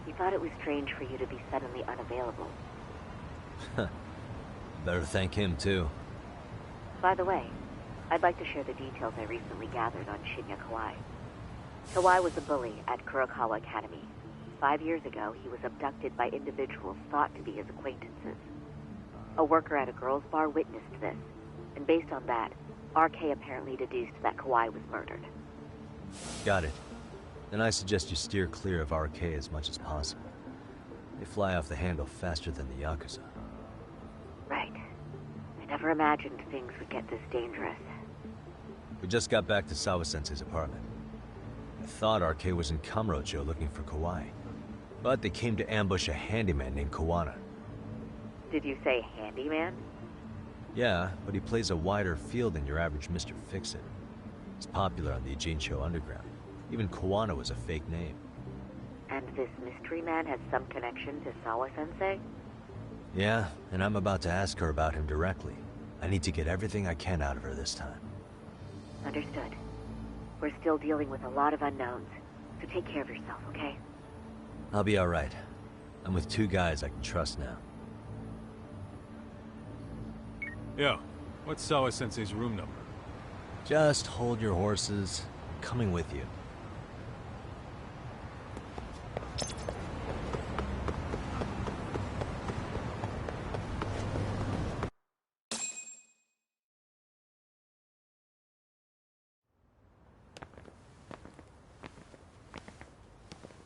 S16: He thought it was strange for you to be suddenly unavailable.
S7: Better thank him, too.
S16: By the way, I'd like to share the details I recently gathered on Shinya Kawai. Kawai was a bully at Kurokawa Academy. 5 years ago, he was abducted by individuals thought to be his acquaintances. A worker at a girls' bar witnessed this, and based on that, RK apparently deduced that Kawai was murdered.
S7: Got it. Then I suggest you steer clear of RK as much as possible. They fly off the handle faster than the Yakuza.
S16: Right. I never imagined things would get this dangerous.
S7: We just got back to Sawa-sensei's apartment. I thought RK was in Kamurocho looking for Kawai. But they came to ambush a handyman named Kawana.
S16: Did you say handyman?
S7: Yeah, but he plays a wider field than your average Mr. Fix-It. He's popular on the Ijincho underground. Even Kawana was a fake name.
S16: And this mystery man has some connection to Sawa-sensei?
S7: Yeah, and I'm about to ask her about him directly. I need to get everything I can out of her this time.
S16: Understood. We're still dealing with a lot of unknowns, so take care of yourself, okay?
S7: I'll be alright. I'm with 2 guys I can trust now.
S17: Yo, what's Sawa-sensei's room number?
S7: Just hold your horses. Coming with you.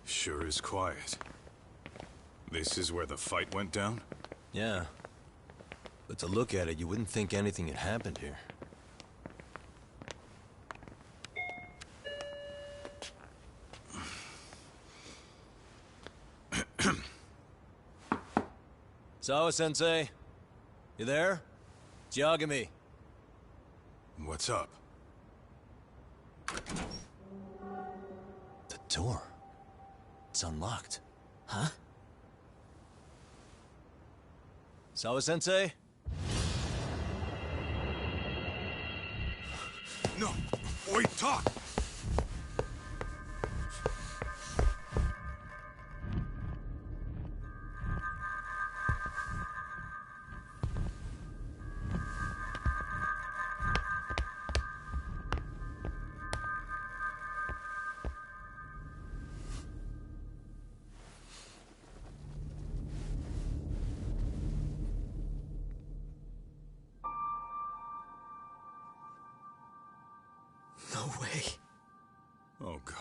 S15: Sure is quiet. This is where the fight went down?
S7: Yeah. But to look at it, you wouldn't think anything had happened here. Sawa-sensei? You there? It's Yagami.
S15: What's up?
S7: The door. It's unlocked. Huh? Sawa-sensei?
S15: No! Wait, talk!
S7: No way.
S15: Oh, God.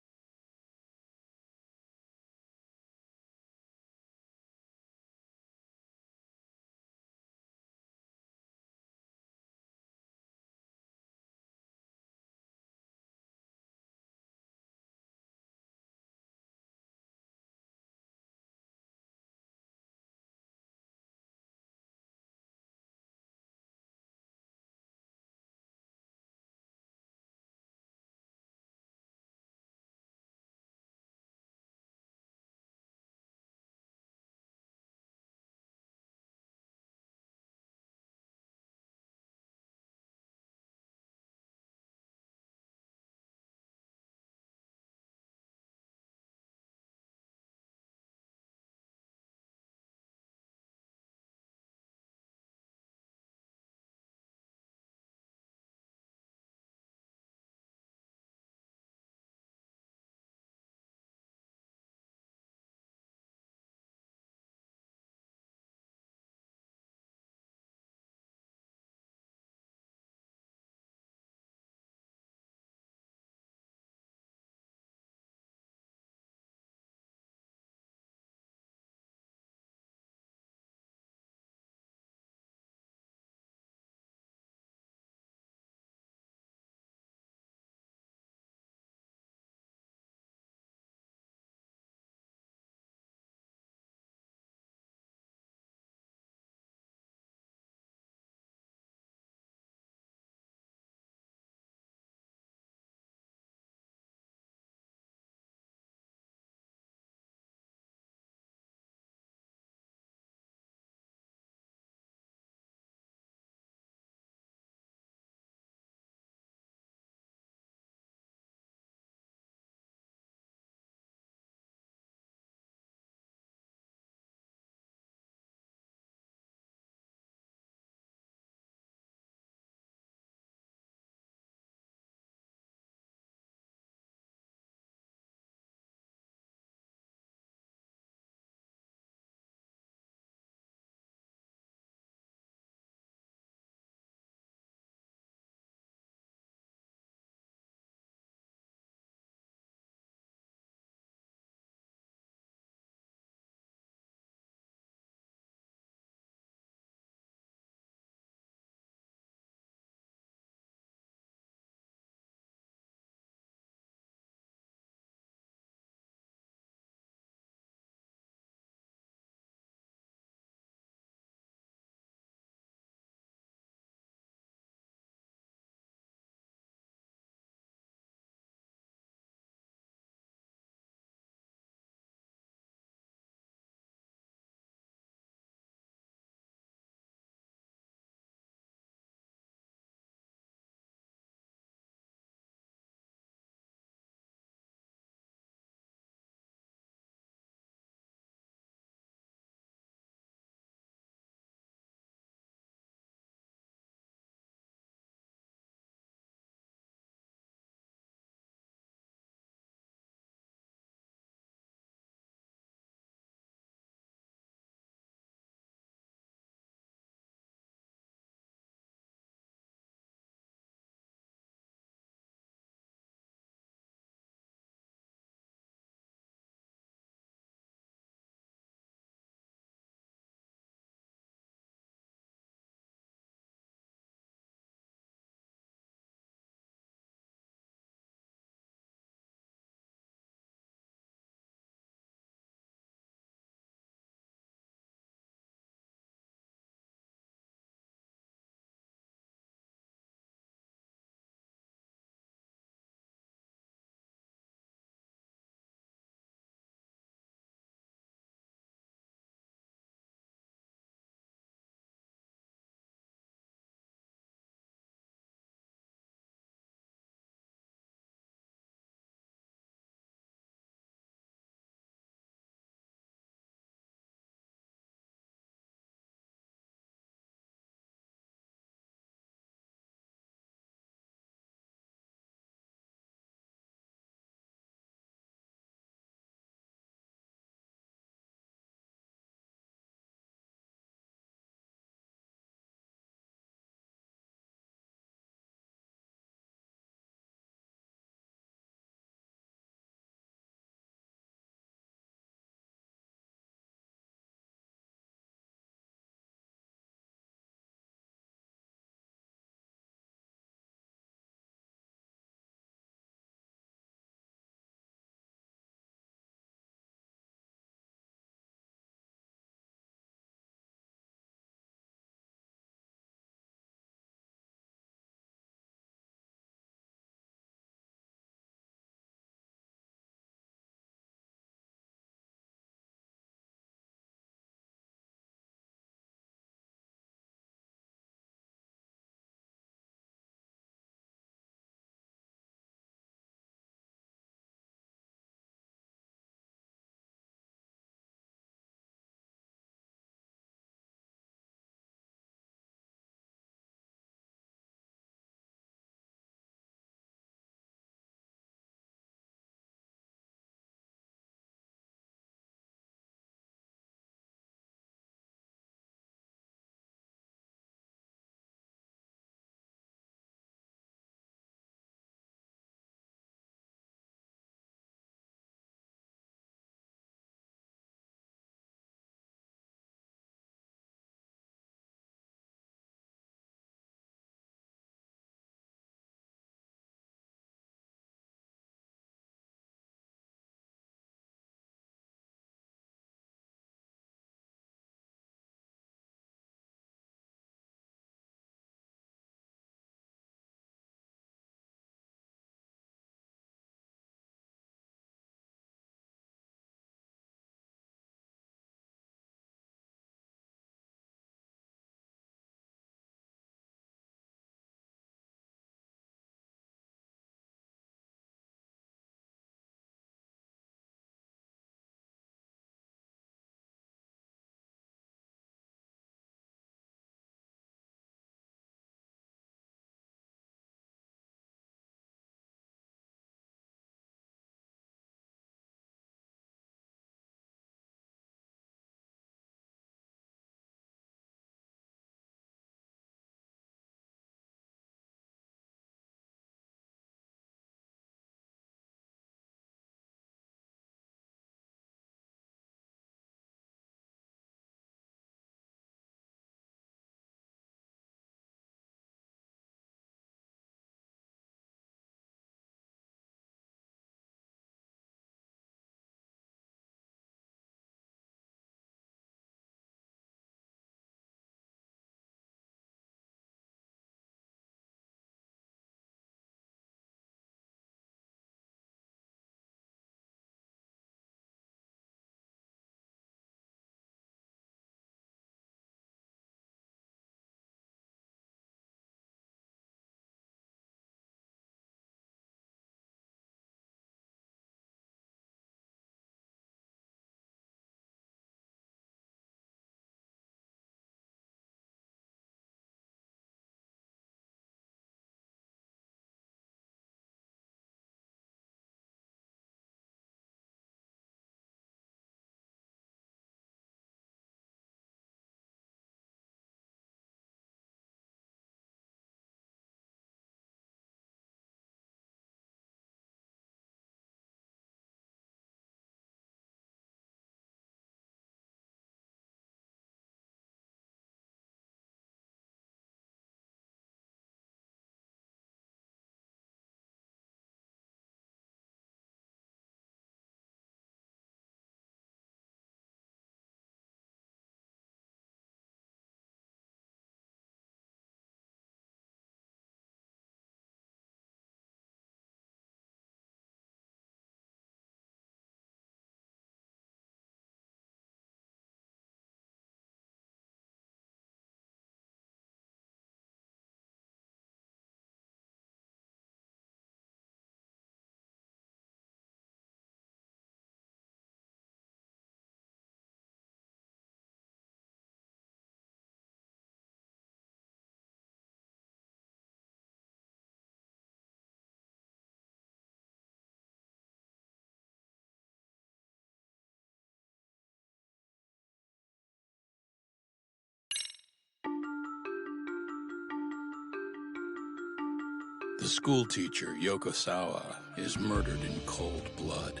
S10: The schoolteacher, Yokosawa, is murdered in cold blood,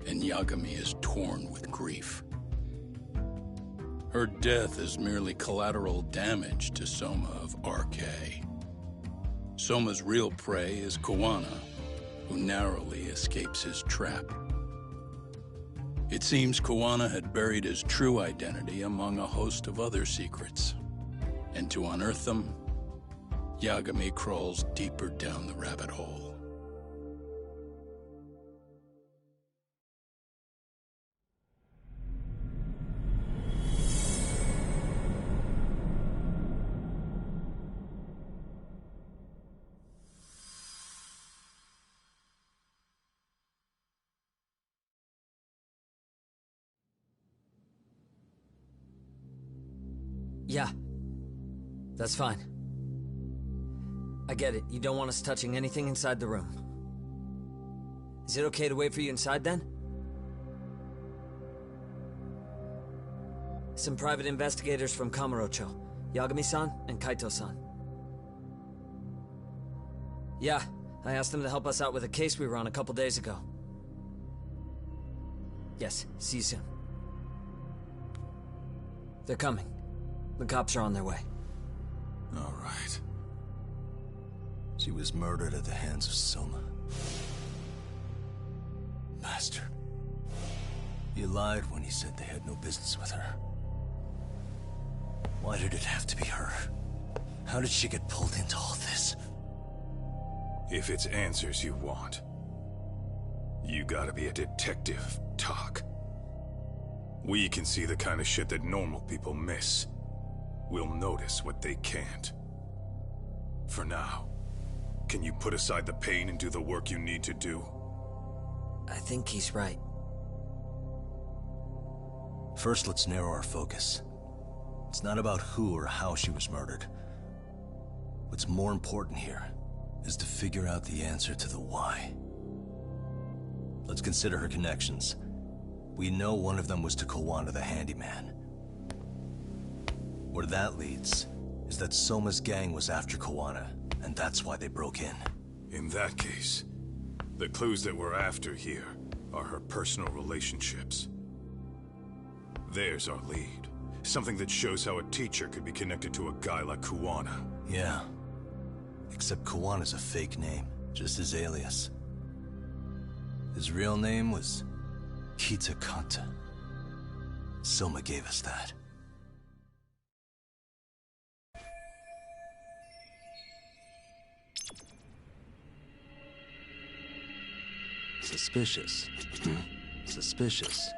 S10: and Yagami is torn with grief. Her death is merely collateral damage to Soma of RK. Soma's real prey is Kawana, who narrowly escapes his trap. It seems Kawana had buried his true identity among a host of other secrets, and to unearth them, Yagami crawls deeper down the rabbit hole.
S14: Yeah. That's fine. I get it. You don't want us touching anything inside the room. Is it okay to wait for you inside, then? Some private investigators from Kamurocho. Yagami-san and Kaito-san. Yeah, I asked them to help us out with a case we were on a couple days ago. Yes, see you soon. They're coming. The cops are on their way.
S13: All right. She was murdered at the hands of Soma. Bastard. He lied when he said they had no business with her. Why did it have to be her? How did she get pulled into all this?
S15: If it's answers you want, you gotta be a detective, Talk. We can see the kind of shit that normal people miss. We'll notice what they can't. For now, can you put aside the pain and do the work you need to do?
S14: I think he's right.
S13: First, let's narrow our focus. It's not about who or how she was murdered. What's more important here is to figure out the answer to the why. Let's consider her connections. We know one of them was to Kawana the handyman. Where that leads is that Soma's gang was after Kawana, and that's why they broke in.
S15: In that case, the clues that we're after here are her personal relationships. There's our lead. Something that shows how a teacher could be connected to a guy like Kawana.
S13: Yeah. Except Kawana's a fake name, just his alias. His real name was Kitakata. Soma gave us that. Suspicious. Suspicious.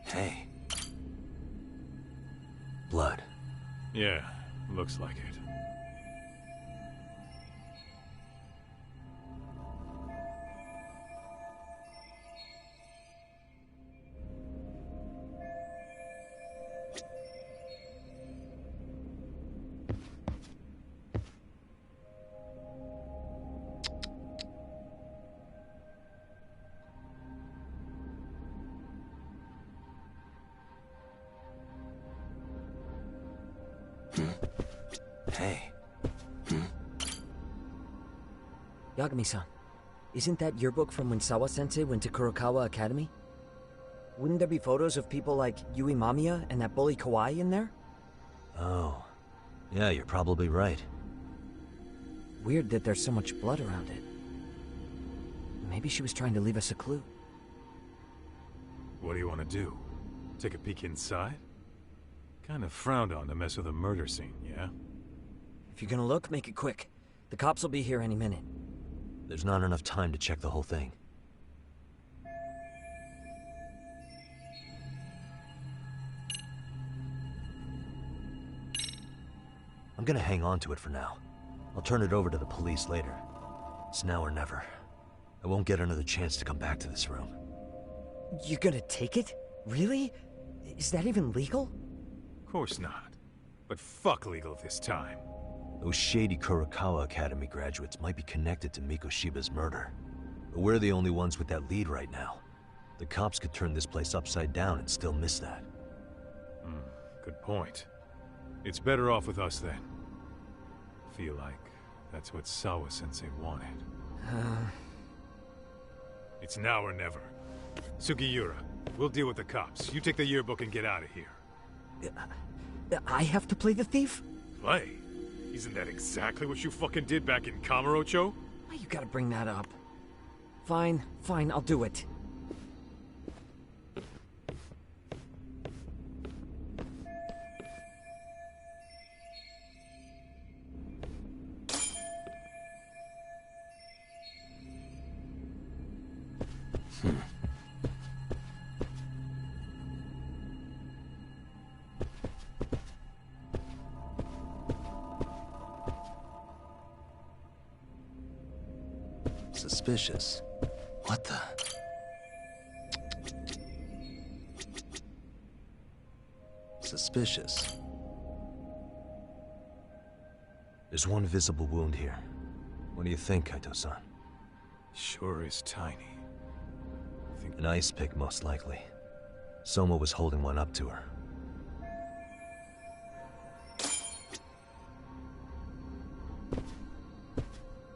S13: Hey. Blood.
S15: Yeah, looks like it.
S13: Hey.
S14: Yagami-san, isn't that yearbook from when Sawa-sensei went to Kurokawa Academy? Wouldn't there be photos of people like Yui Mamiya and that bully Kawai in there?
S7: Oh. Yeah, you're probably right.
S14: Weird that there's so much blood around it. Maybe she was trying to leave us a clue.
S15: What do you want to do? Take a peek inside? Kind of frowned on to mess with a murder scene, yeah?
S14: If you're gonna look, make it quick. The cops will be here any minute.
S7: There's not enough time to check the whole thing. I'm gonna hang on to it for now. I'll turn it over to the police later. It's now or never. I won't get another chance to come back to this room.
S14: You're gonna take it? Really? Is that even legal?
S15: Of course not. But fuck legal this time.
S7: Those shady Kurokawa Academy graduates might be connected to Mikoshiba's murder. But we're the only ones with that lead right now. The cops could turn this place upside down and still miss that.
S15: Good point. It's better off with us then. Feel like That's what Sawa-sensei wanted. It's now or never. Sugiura, we'll deal with the cops. You take the yearbook and get out of here.
S14: I have to play the thief?
S15: Play? Isn't that exactly what you fucking did back in Kamurocho?
S14: Why you gotta bring that up? Fine, I'll do it.
S7: Suspicious. What the? Suspicious. There's one visible wound here. What do you think, Kaito-san?
S15: Sure is tiny.
S7: An ice pick, most likely. Soma was holding one up to her.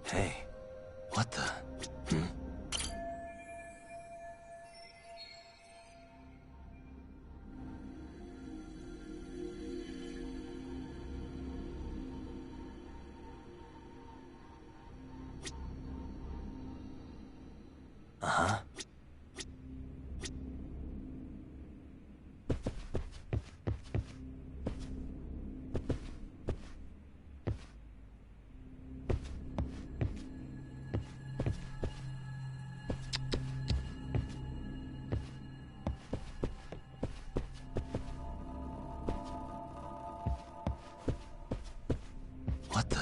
S7: Hey, what the? Uh-huh. What the?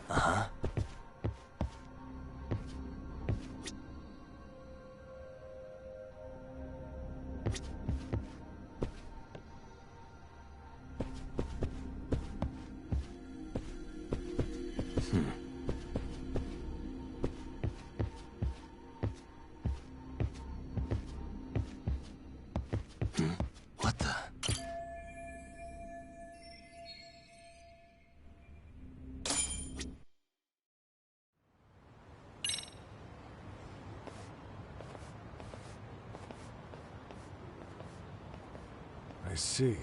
S7: Uh-huh. What the?
S5: I see.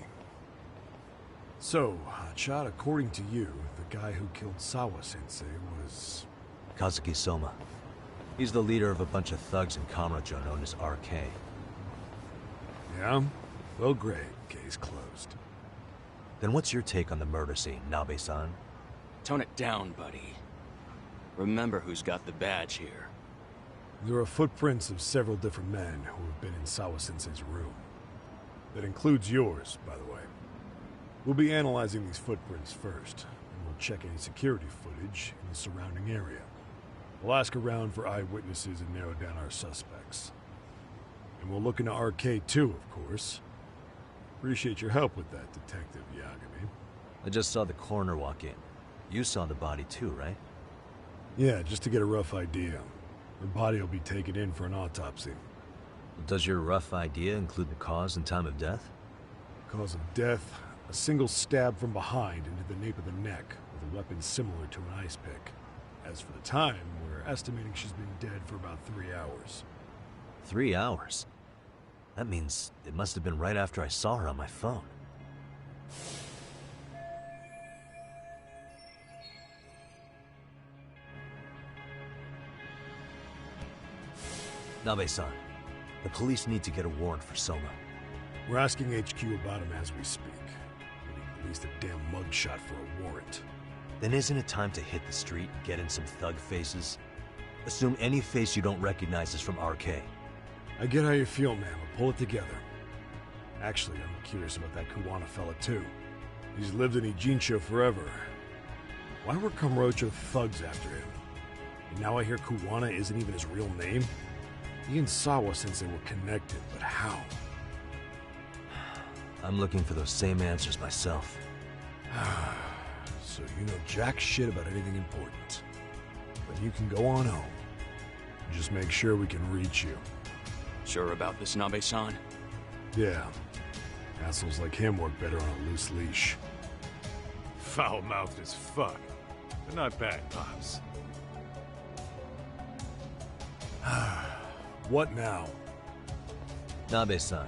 S5: So, Hotshot, according to you, the guy who killed Sawa-sensei was...
S7: Kazuki Soma. He's the leader of a bunch of thugs in Kamurocho known as RK.
S5: Yeah? Well, great. Case closed.
S7: Then what's your take on the murder scene, Nabe-san?
S9: Tone it down, buddy. Remember who's got the badge here.
S5: There are footprints of several different men who have been in Sawa-sensei's room. That includes yours, by the way. We'll be analyzing these footprints first, and we'll check any security footage in the surrounding area. We'll ask around for eyewitnesses and narrow down our suspects. And we'll look into RK too, of course. Appreciate your help with that, Detective Yagami.
S7: I just saw the coroner walk in. You saw the body too, right?
S5: Yeah, just to get a rough idea. Her body will be taken in for an autopsy.
S7: Does your rough idea include the cause and time of death?
S5: Cause of death, a single stab from behind into the nape of the neck with a weapon similar to an ice pick. As for the time, we're estimating she's been dead for about 3 hours.
S7: 3 hours? That means it must have been right after I saw her on my phone. Nabe-san, the police need to get a warrant for Soma.
S5: We're asking HQ about him as we speak. We need at least a damn mugshot for a warrant.
S7: Then isn't it time to hit the street, get in some thug faces? Assume any face you don't recognize is from RK.
S5: I get how you feel, man, but pull it together. Actually, I'm curious about that Kuwana fella, too. He's lived in Ijincho forever. Why were Kamurocho thugs after him? And now I hear Kuwana isn't even his real name?
S17: He and Sawa-sensei were connected, but how?
S7: I'm looking for those same answers myself.
S17: So you know jack shit about anything important. But you can go on home. Just make sure we can reach you.
S18: Sure about this, Nabe-san?
S17: Yeah. Assholes like him work better on a loose leash.
S2: Foul-mouthed as fuck. But not bad, Pops.
S17: What now?
S7: Nabe-san,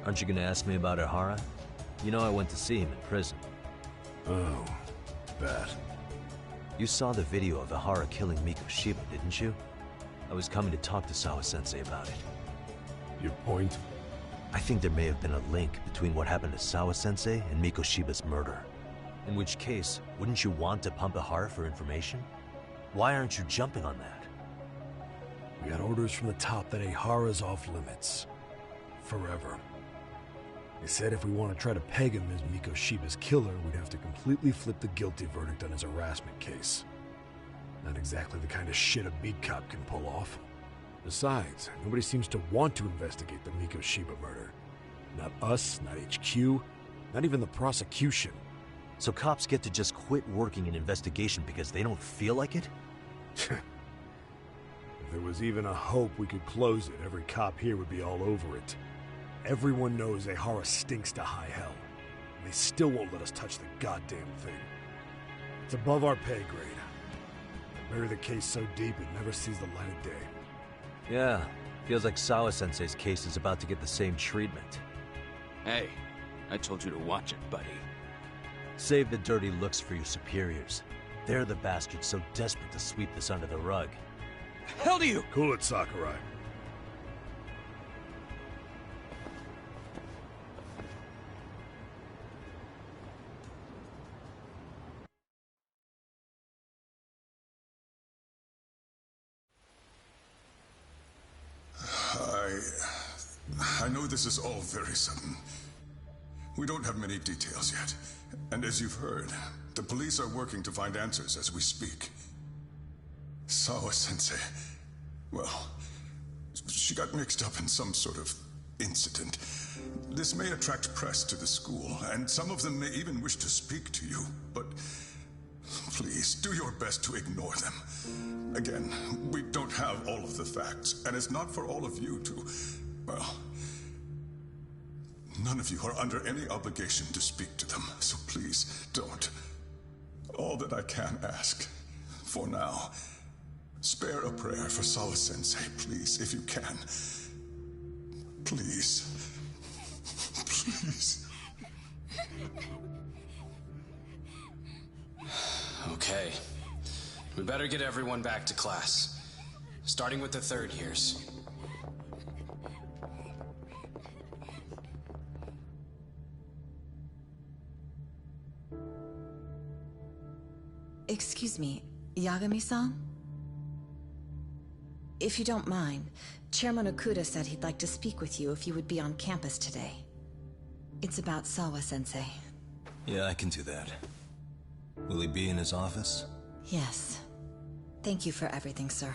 S7: aren't you gonna ask me about Ihara? You know I went to see him in prison.
S17: Oh, bad.
S7: You saw the video of Ihara killing Mikoshiba, didn't you? I was coming to talk to Sawa-sensei about it.
S17: Your point?
S7: I think there may have been a link between what happened to Sawa-sensei and Mikoshiba's murder. In which case, wouldn't you want to pump Ihara for information? Why aren't you jumping on that?
S17: We got orders from the top that Ihara's off limits. Forever. They said if we want to try to peg him as Mikoshiba's killer, we'd have to completely flip the guilty verdict on his harassment case. Not exactly the kind of shit a beat cop can pull off. Besides, nobody seems to want to investigate the Mikoshiba murder. Not us, not HQ, not even the prosecution.
S7: So cops get to just quit working an investigation because they don't feel like it?
S17: If there was even a hope we could close it, every cop here would be all over it. Everyone knows Ihara stinks to high hell. And they still won't let us touch the goddamn thing. It's above our pay grade. They bury the case so deep it never sees the light of day.
S7: Yeah, feels like Sawa-sensei's case is about to get the same treatment.
S18: Hey, I told you to watch it, buddy.
S7: Save the dirty looks for your superiors. They're the bastards so desperate to sweep this under the rug.
S18: Hell do you?
S17: Cool it, Sakurai.
S15: I know this is all very sudden. We don't have many details yet. And as you've heard, the police are working to find answers as we speak. Sawa-sensei, well, she got mixed up in some sort of incident. This may attract press to the school, and some of them may even wish to speak to you, but please, do your best to ignore them. Again, we don't have all of the facts, and it's not for all of you to, well, none of you are under any obligation to speak to them, so please don't. All that I can ask, for now, spare a prayer for Sawa-sensei, please, if you can. Please. Please.
S9: Okay. We better get everyone back to class. Starting with the third years.
S8: Excuse me, Yagami-san? If you don't mind, Chairman Okuda said he'd like to speak with you if you would be on campus today. It's about Sawa-sensei.
S7: Yeah, I can do that. Will he be in his office?
S8: Yes. Thank you for everything, sir.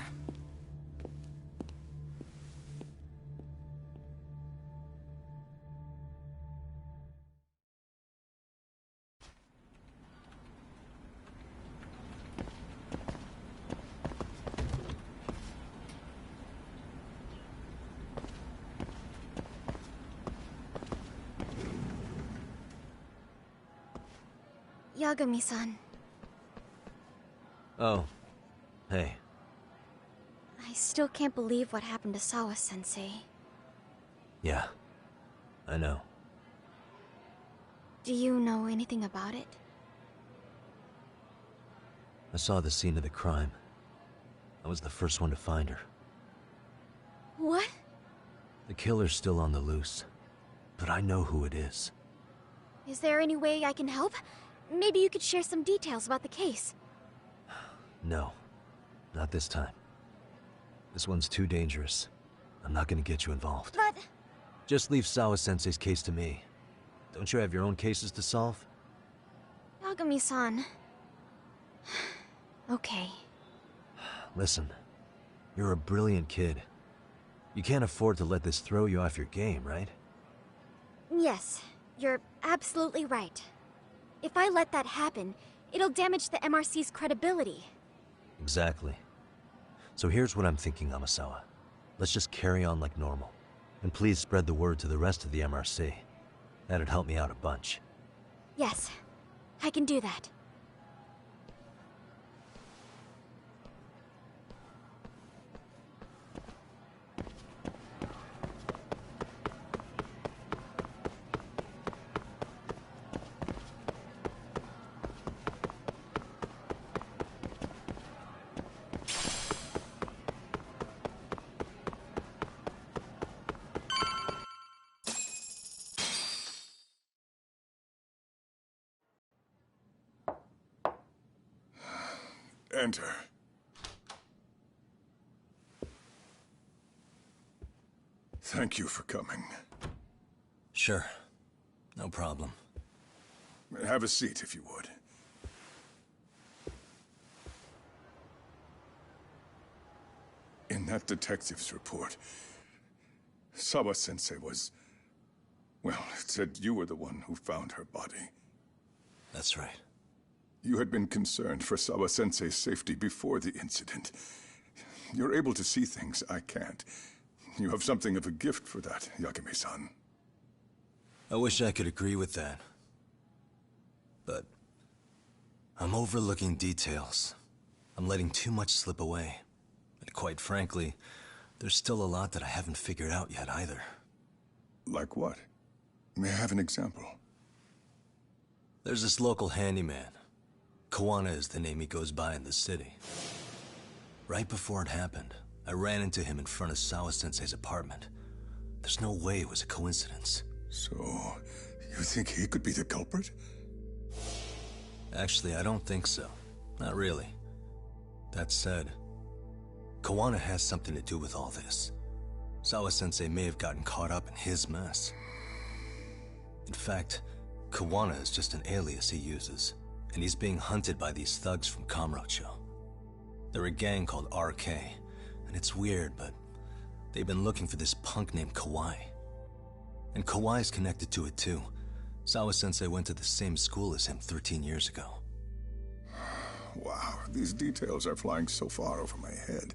S19: Yagami-san.
S7: Oh. Hey.
S19: I still can't believe what happened to Sawa-sensei.
S7: Yeah. I know.
S19: Do you know anything about it?
S7: I saw the scene of the crime. I was the first one to find her.
S19: What?
S7: The killer's still on the loose. But I know who it is.
S19: Is there any way I can help? Maybe you could share some details about the case.
S7: No. Not this time. This one's too dangerous. I'm not gonna get you involved.
S19: But...
S7: Just leave Sawa-sensei's case to me. Don't you have your own cases to solve?
S19: Yagami-san... Okay.
S7: Listen. You're a brilliant kid. You can't afford to let this throw you off your game, right?
S19: Yes, you're absolutely right. If I let that happen, it'll damage the MRC's credibility.
S7: Exactly. So here's what I'm thinking, Amasawa. Let's just carry on like normal. And please spread the word to the rest of the MRC. That'd help me out a bunch.
S19: Yes, I can do that.
S2: Enter. Thank you for coming.
S7: Sure. No problem.
S2: Have a seat, if you would. In that detective's report, Sawa-sensei was... well, it said you were the one who found her body.
S7: That's right.
S2: You had been concerned for Sawa-sensei's safety before the incident. You're able to see things I can't. You have something of a gift for that, Yagami-san.
S7: I wish I could agree with that. But I'm overlooking details. I'm letting too much slip away. And quite frankly, there's still a lot that I haven't figured out yet either.
S2: Like what? May I have an example?
S7: There's this local handyman. Kawana is the name he goes by in the city. Right before it happened, I ran into him in front of Sawa-sensei's apartment. There's no way it was a coincidence.
S2: So, you think he could be the culprit?
S7: Actually, I don't think so. Not really. That said, Kawana has something to do with all this. Sawa-sensei may have gotten caught up in his mess. In fact, Kawana is just an alias he uses, and he's being hunted by these thugs from Kamurocho. They're a gang called RK, and it's weird, but they've been looking for this punk named Kawai. And Kawai's connected to it too. Sawa-sensei went to the same school as him 13 years ago.
S2: Wow, these details are flying so far over my head.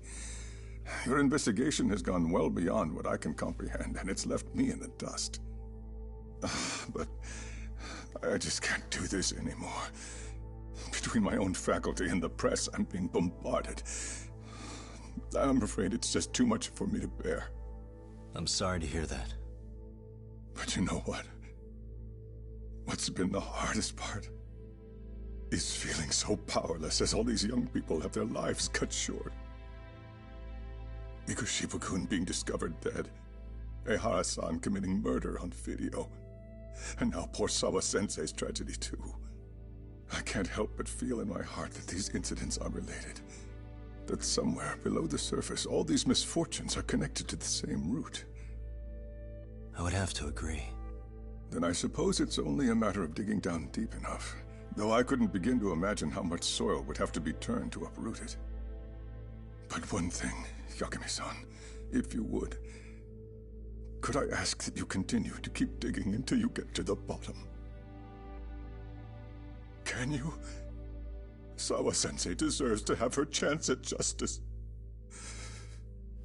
S2: Your investigation has gone well beyond what I can comprehend, and it's left me in the dust. But I just can't do this anymore. Between my own faculty and the press, I'm being bombarded. I'm afraid it's just too much for me to bear.
S7: I'm sorry to hear that.
S2: But you know what? What's been the hardest part is feeling so powerless as all these young people have their lives cut short. Mikoshiba-kun being discovered dead, Ehara-san committing murder on video, and now poor Sawa-sensei's tragedy too. I can't help but feel in my heart that these incidents are related. That somewhere below the surface, all these misfortunes are connected to the same root.
S7: I would have to agree.
S2: Then I suppose it's only a matter of digging down deep enough. Though I couldn't begin to imagine how much soil would have to be turned to uproot it. But one thing, Yagami-san, if you would, could I ask that you continue to keep digging until you get to the bottom? Can you? Sawa-sensei deserves to have her chance at justice.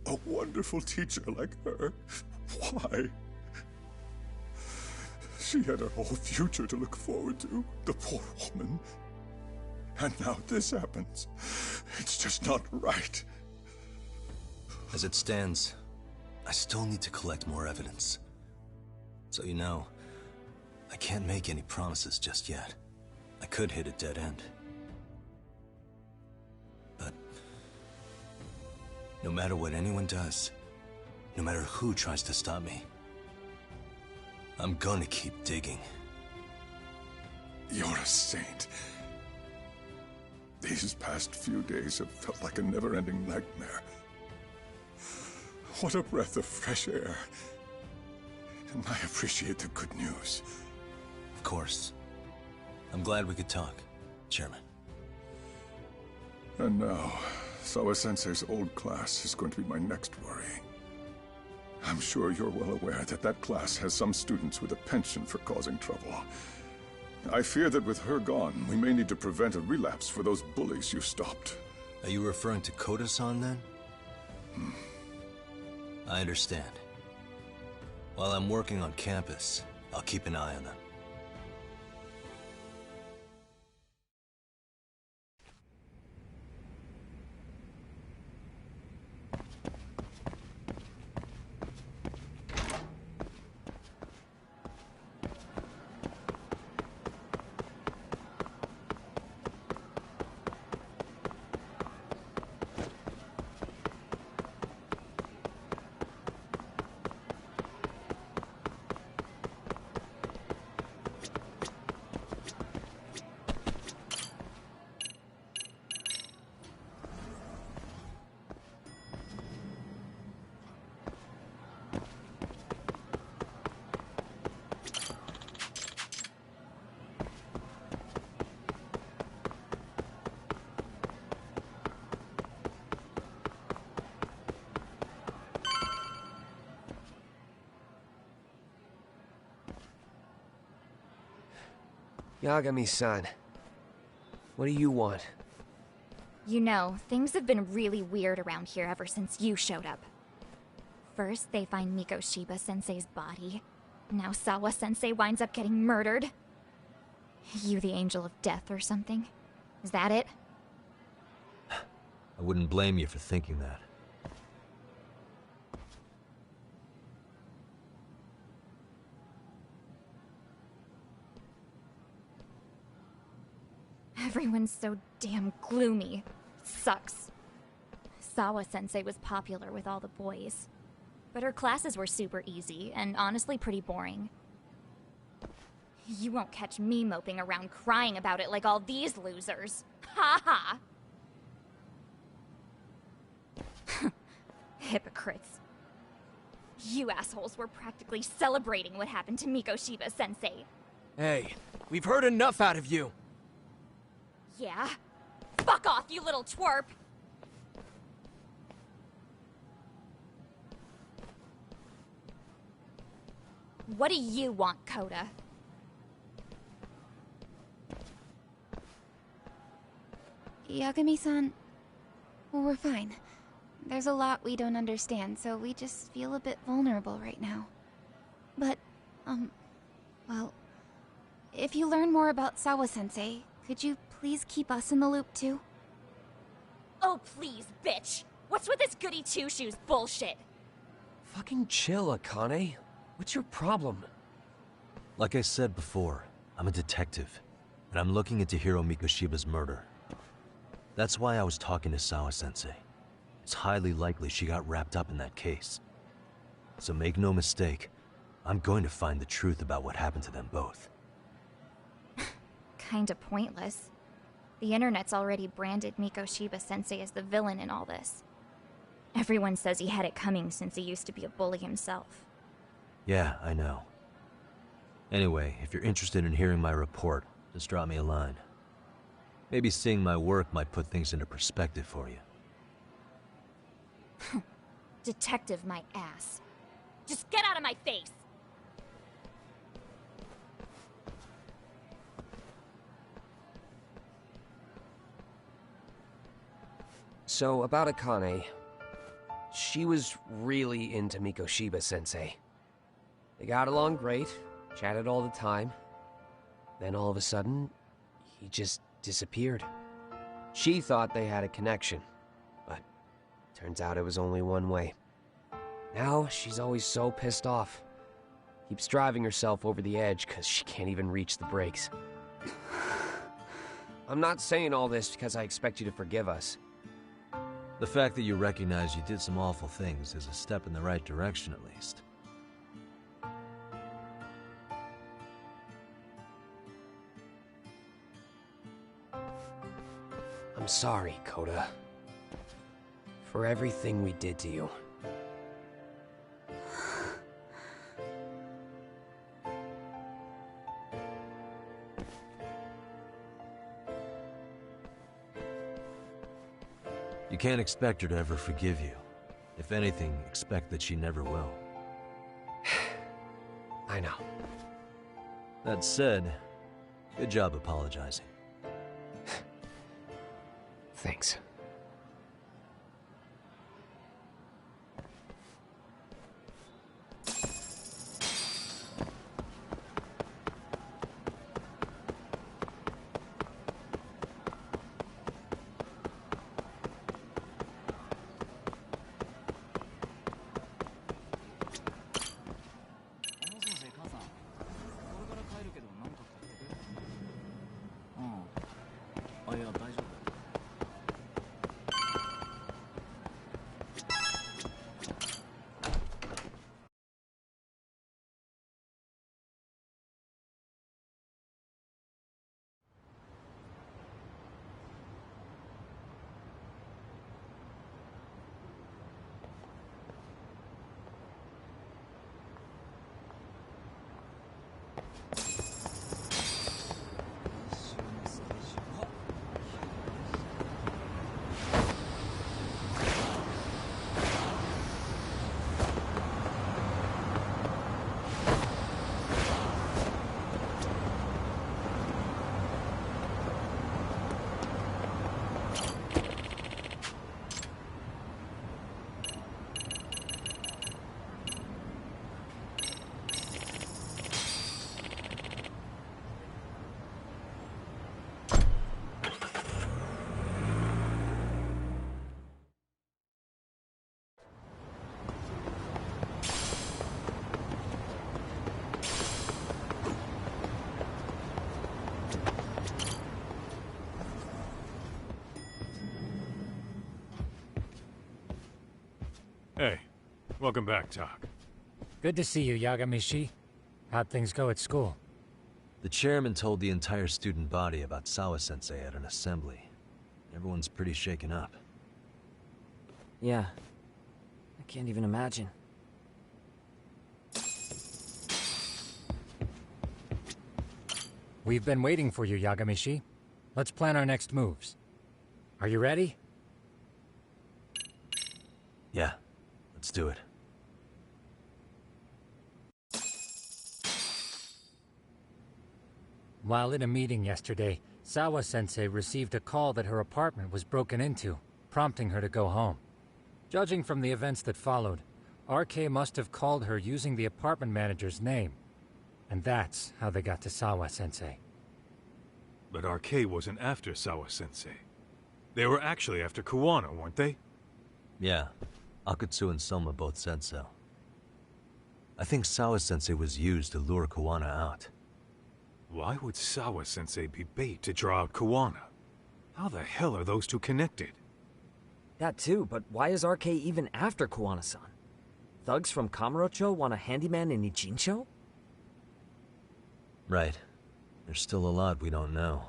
S2: A wonderful teacher like her. Why? She had her whole future to look forward to, the poor woman. And now this happens. It's just not right.
S7: As it stands, I still need to collect more evidence. So you know, I can't make any promises just yet. I could hit a dead end. But no matter what anyone does, no matter who tries to stop me, I'm gonna keep digging.
S2: You're a saint. These past few days have felt like a never-ending nightmare. What a breath of fresh air. And I appreciate the good news.
S7: Of course. I'm glad we could talk, Chairman.
S2: And now, Sawa-sensei's old class is going to be my next worry. I'm sure you're well aware that that class has some students with a penchant for causing trouble. I fear that with her gone, we may need to prevent a relapse for those bullies you stopped.
S7: Are you referring to Koda-san then? I understand. While I'm working on campus, I'll keep an eye on them.
S20: Yagami-san, what do you want?
S21: You know, things have been really weird around here ever since you showed up. First, they find Mikoshiba-sensei's body. Now Sawa-sensei winds up getting murdered. You the angel of death or something? Is that it?
S7: I wouldn't blame you for thinking that.
S21: Everyone's so damn gloomy. It sucks. Sawa-sensei was popular with all the boys. But her classes were super easy, and honestly pretty boring. You won't catch me moping around crying about it like all these losers. Ha ha! Hypocrites. You assholes were practically celebrating what happened to Mikoshiba-sensei.
S20: Hey, we've heard enough out of you!
S21: Yeah? Fuck off, you little twerp! What do you want, Koda?
S22: Yagami-san, we're fine. There's a lot we don't understand, so we just feel a bit vulnerable right now. But, well, if you learn more about Sawa-sensei, could you please keep us in the loop too?
S21: Oh please, bitch! What's with this goody two-shoes bullshit?
S20: Fucking chill, Akane. What's your problem?
S7: Like I said before, I'm a detective, and I'm looking into Hiro Mikoshiba's murder. That's why I was talking to Sawa-sensei. It's highly likely she got wrapped up in that case. So make no mistake, I'm going to find the truth about what happened to them both.
S21: Kinda pointless. The internet's already branded Mikoshiba-sensei as the villain in all this. Everyone says he had it coming since he used to be a bully himself.
S7: Yeah, I know. Anyway, if you're interested in hearing my report, just drop me a line. Maybe seeing my work might put things into perspective for you.
S21: Detective my ass. Just get out of my face!
S20: So, about Akane. She was really into Mikoshiba-sensei. They got along great, chatted all the time. Then all of a sudden, he just disappeared. She thought they had a connection, but turns out it was only one way. Now, she's always so pissed off. Keeps driving herself over the edge because she can't even reach the brakes. I'm not saying all this because I expect you to forgive us.
S7: The fact that you recognize you did some awful things is a step in the right direction, at least.
S20: I'm sorry, Koda. For everything we did to you.
S7: You can't expect her to ever forgive you. If anything, expect that she never will.
S20: I know.
S7: That said, good job apologizing.
S20: Thanks.
S1: Hey, welcome back, Tak.
S3: Good to see you, Yagamishi. How'd things go at school?
S7: The chairman told the entire student body about Sawa-sensei at an assembly. Everyone's pretty shaken up.
S14: Yeah. I can't even imagine.
S3: We've been waiting for you, Yagamishi. Let's plan our next moves. Are you ready?
S7: Yeah, let's do it.
S3: While in a meeting yesterday, Sawa-sensei received a call that her apartment was broken into, prompting her to go home. Judging from the events that followed, RK must have called her using the apartment manager's name. And that's how they got to Sawa-sensei.
S1: But RK wasn't after Sawa-sensei. They were actually after Kuwana, weren't they?
S7: Yeah, Akutsu and Soma both said so. I think Sawa-sensei was used to lure Kuwana out.
S1: Why would Sawa-sensei be bait to draw out Kuwana? How the hell are those two connected?
S14: That too, but why is RK even after Kuwana-san? Thugs from Kamurocho want a handyman in Ijincho?
S7: Right. There's still a lot we don't know.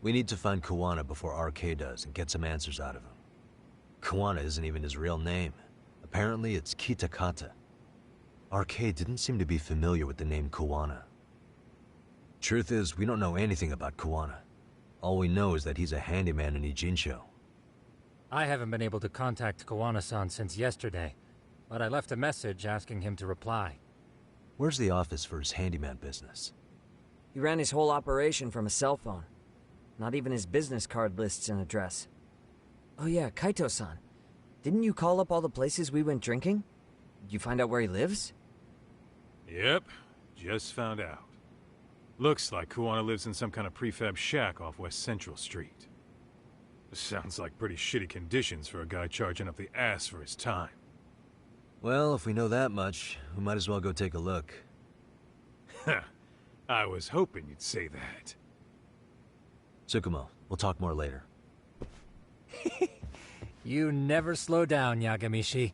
S7: We need to find Kuwana before RK does and get some answers out of him. Kuwana isn't even his real name. Apparently it's Kitakata. RK didn't seem to be familiar with the name Kuwana. Truth is, we don't know anything about Kuwana. All we know is that he's a handyman in Ijincho.
S3: I haven't been able to contact Kuwana-san since yesterday, but I left a message asking him to reply.
S7: Where's the office for his handyman business?
S14: He ran his whole operation from a cell phone. Not even his business card lists an address. Oh yeah, Kaito-san. Didn't you call up all the places we went drinking? Did you find out where he lives?
S1: Yep, just found out. Looks like Kuwana lives in some kind of prefab shack off West Central Street. Sounds like pretty shitty conditions for a guy charging up the ass for his time.
S7: Well, if we know that much, we might as well go take a look.
S1: I was hoping you'd say that.
S7: Tsukumo, we'll talk more later.
S3: You never slow down, Yagamishi.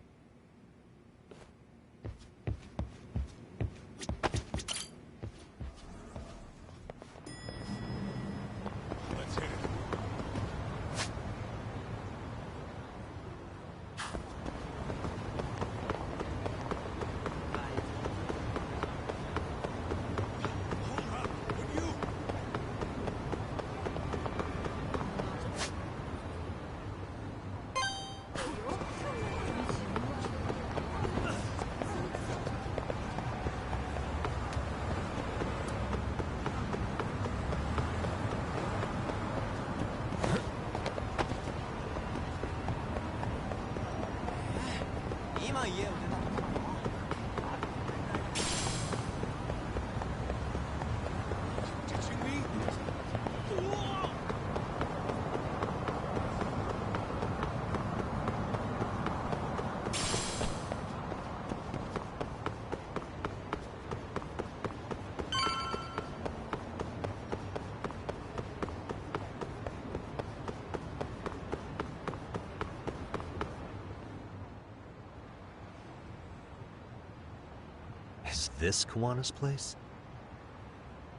S7: Is this Kawana's place?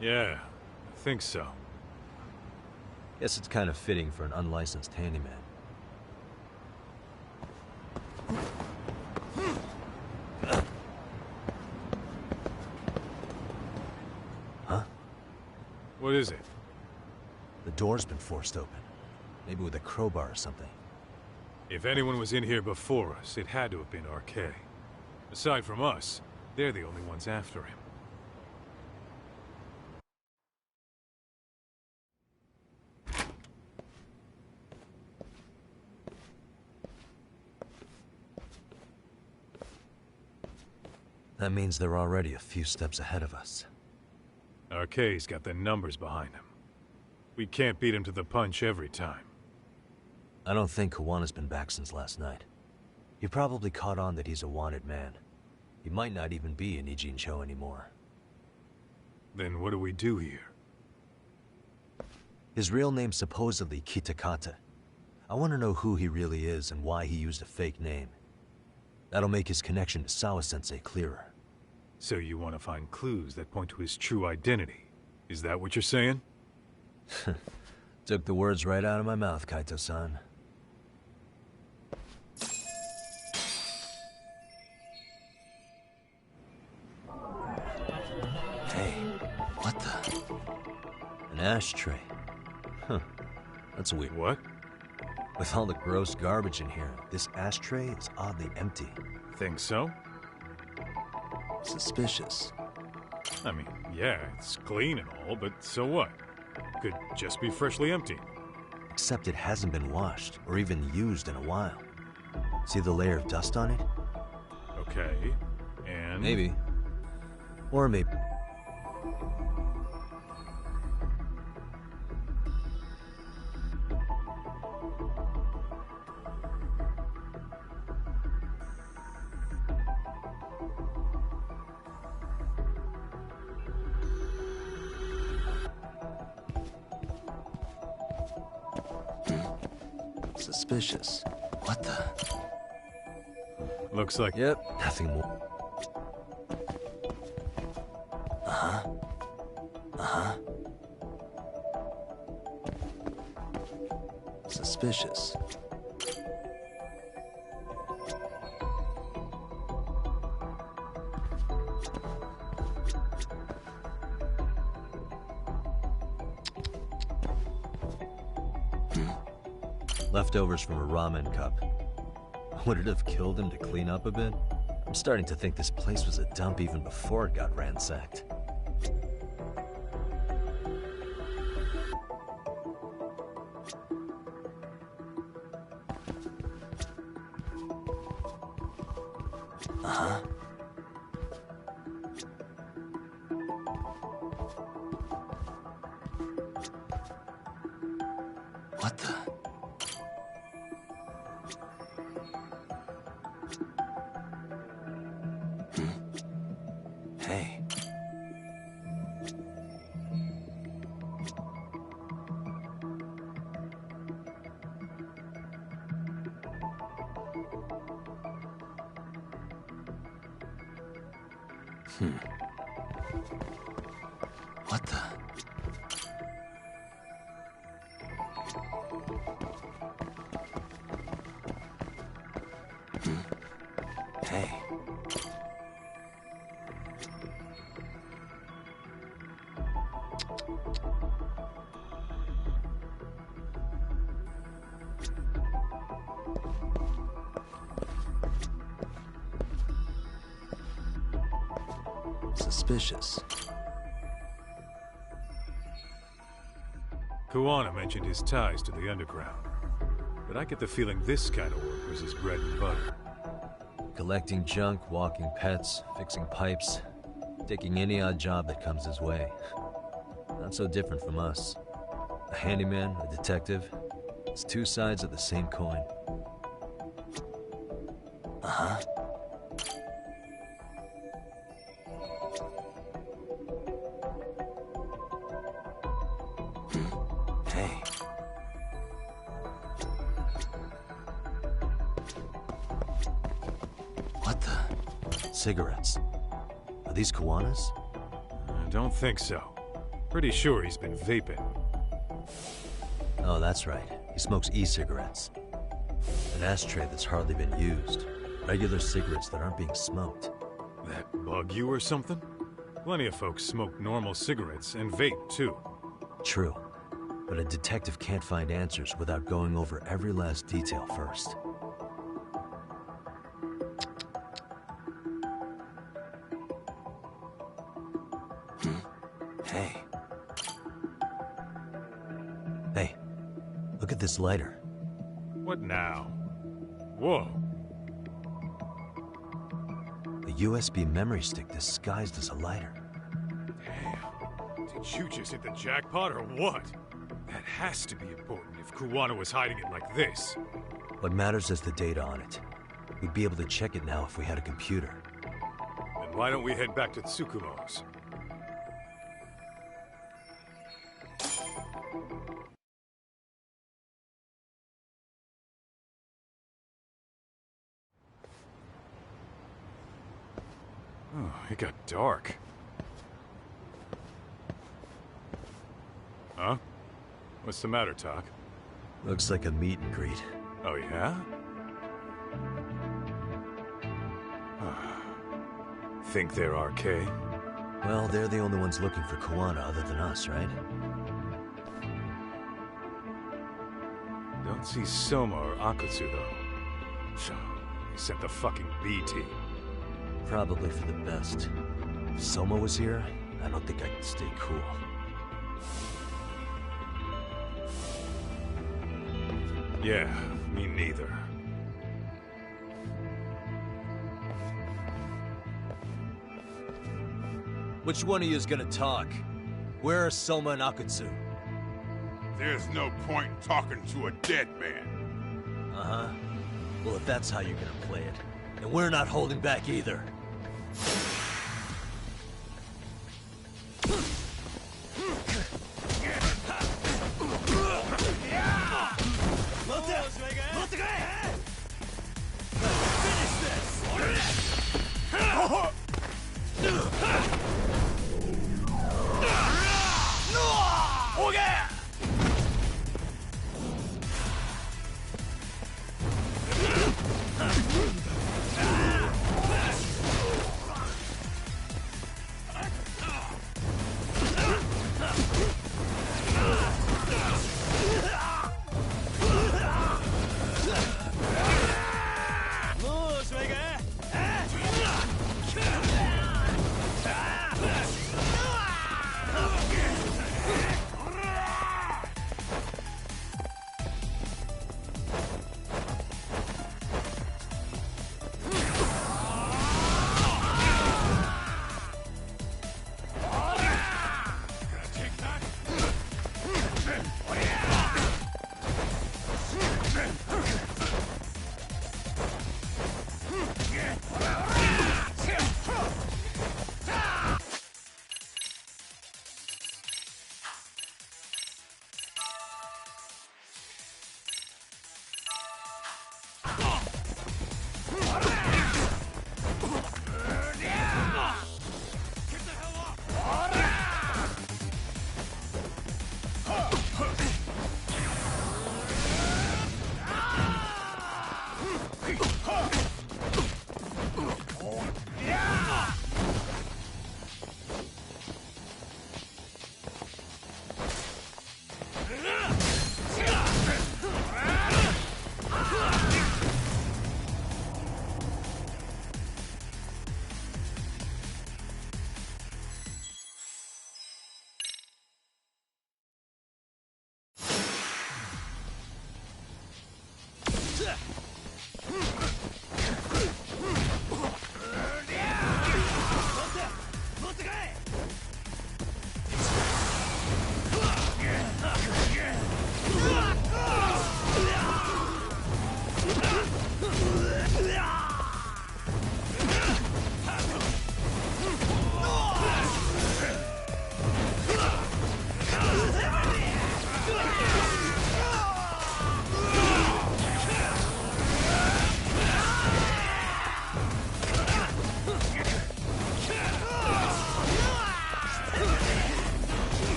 S1: Yeah, I think so.
S7: Guess it's kind of fitting for an unlicensed handyman. Huh?
S1: What is it?
S7: The door's been forced open. Maybe with a crowbar or something.
S1: If anyone was in here before us, it had to have been RK. Aside from us, they're the only ones after him.
S7: That means they're already a few steps ahead of us.
S1: RK's got the numbers behind him. We can't beat him to the punch every time.
S7: I don't think Kawana's been back since last night. He probably caught on that he's a wanted man. He might not even be in Ijincho anymore.
S1: Then what do we do here?
S7: His real name's supposedly Kitakata. I want to know who he really is and why he used a fake name. That'll make his connection to Sawa-sensei clearer.
S1: So you want to find clues that point to his true identity? Is that what you're saying?
S7: Took the words right out of my mouth, Kaito-san. Hey, what the? An ashtray. Huh. That's weird.
S1: What?
S7: With all the gross garbage in here, this ashtray is oddly empty.
S1: Think so?
S7: Suspicious.
S1: I mean, yeah, it's clean and all, but so what? Could just be freshly empty.
S7: Except it hasn't been washed, or even used in a while. See the layer of dust on it?
S1: Okay, and...
S7: Maybe. Or maybe... Suspicious. What the?
S1: Looks like...
S7: Yep, nothing more. Uh-huh. Uh-huh. Suspicious. Leftovers from a ramen cup. Would it have killed him to clean up a bit? I'm starting to think this place was a dump even before it got ransacked. Uh-huh. What the? Hey. What the? Hey. Suspicious.
S1: Kawana mentioned his ties to the underground. But I get the feeling this kind of work was his bread and butter.
S7: Collecting junk, walking pets, fixing pipes, taking any odd job that comes his way. Not so different from us. A handyman, a detective. It's two sides of the same coin. Uh-huh. Hey. What the? Cigarettes. Are these Kiwanis?
S1: I don't think so. Pretty sure he's been vaping.
S7: Oh, that's right. He smokes e-cigarettes. An ashtray that's hardly been used. Regular cigarettes that aren't being smoked.
S1: That bug you or something? Plenty of folks smoke normal cigarettes and vape, too.
S7: True. But a detective can't find answers without going over every last detail first. Hey. Hey, look at this lighter.
S1: What now? Whoa.
S7: A USB memory stick disguised as a lighter.
S1: Damn. Did you just hit the jackpot or what? That has to be important if Kuwana was hiding it like this.
S7: What matters is the data on it. We'd be able to check it now if we had a computer.
S1: Then why don't we head back to Tsukumo's? Oh, it got dark. Huh? What's the matter, Tak?
S7: Looks like a meet and greet.
S1: Oh, yeah? Think they're RK?
S7: Well, they're the only ones looking for Kuwana other than us, right?
S1: Don't see Soma or Akutsu, though. So, they sent the fucking B team.
S7: Probably for the best. If Soma was here, I don't think I could stay cool.
S1: Yeah, me neither.
S7: Which one of you is gonna talk? Where are Soma and Akutsu?
S6: There's no point in talking to a dead man.
S7: Uh-huh. Well, if that's how you're gonna play it, then we're not holding back either.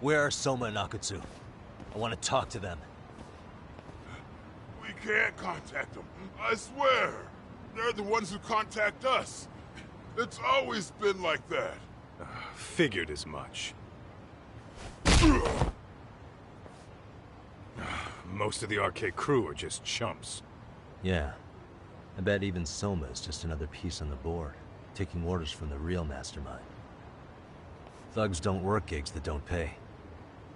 S7: Where are Soma and Akutsu? I want to talk to them.
S6: We can't contact them. I swear. They're the ones who contact us. It's always been like that.
S1: Figured as much. Most of the arcade crew are just chumps.
S7: Yeah. I bet even Soma is just another piece on the board, taking orders from the real mastermind. Thugs don't work gigs that don't pay.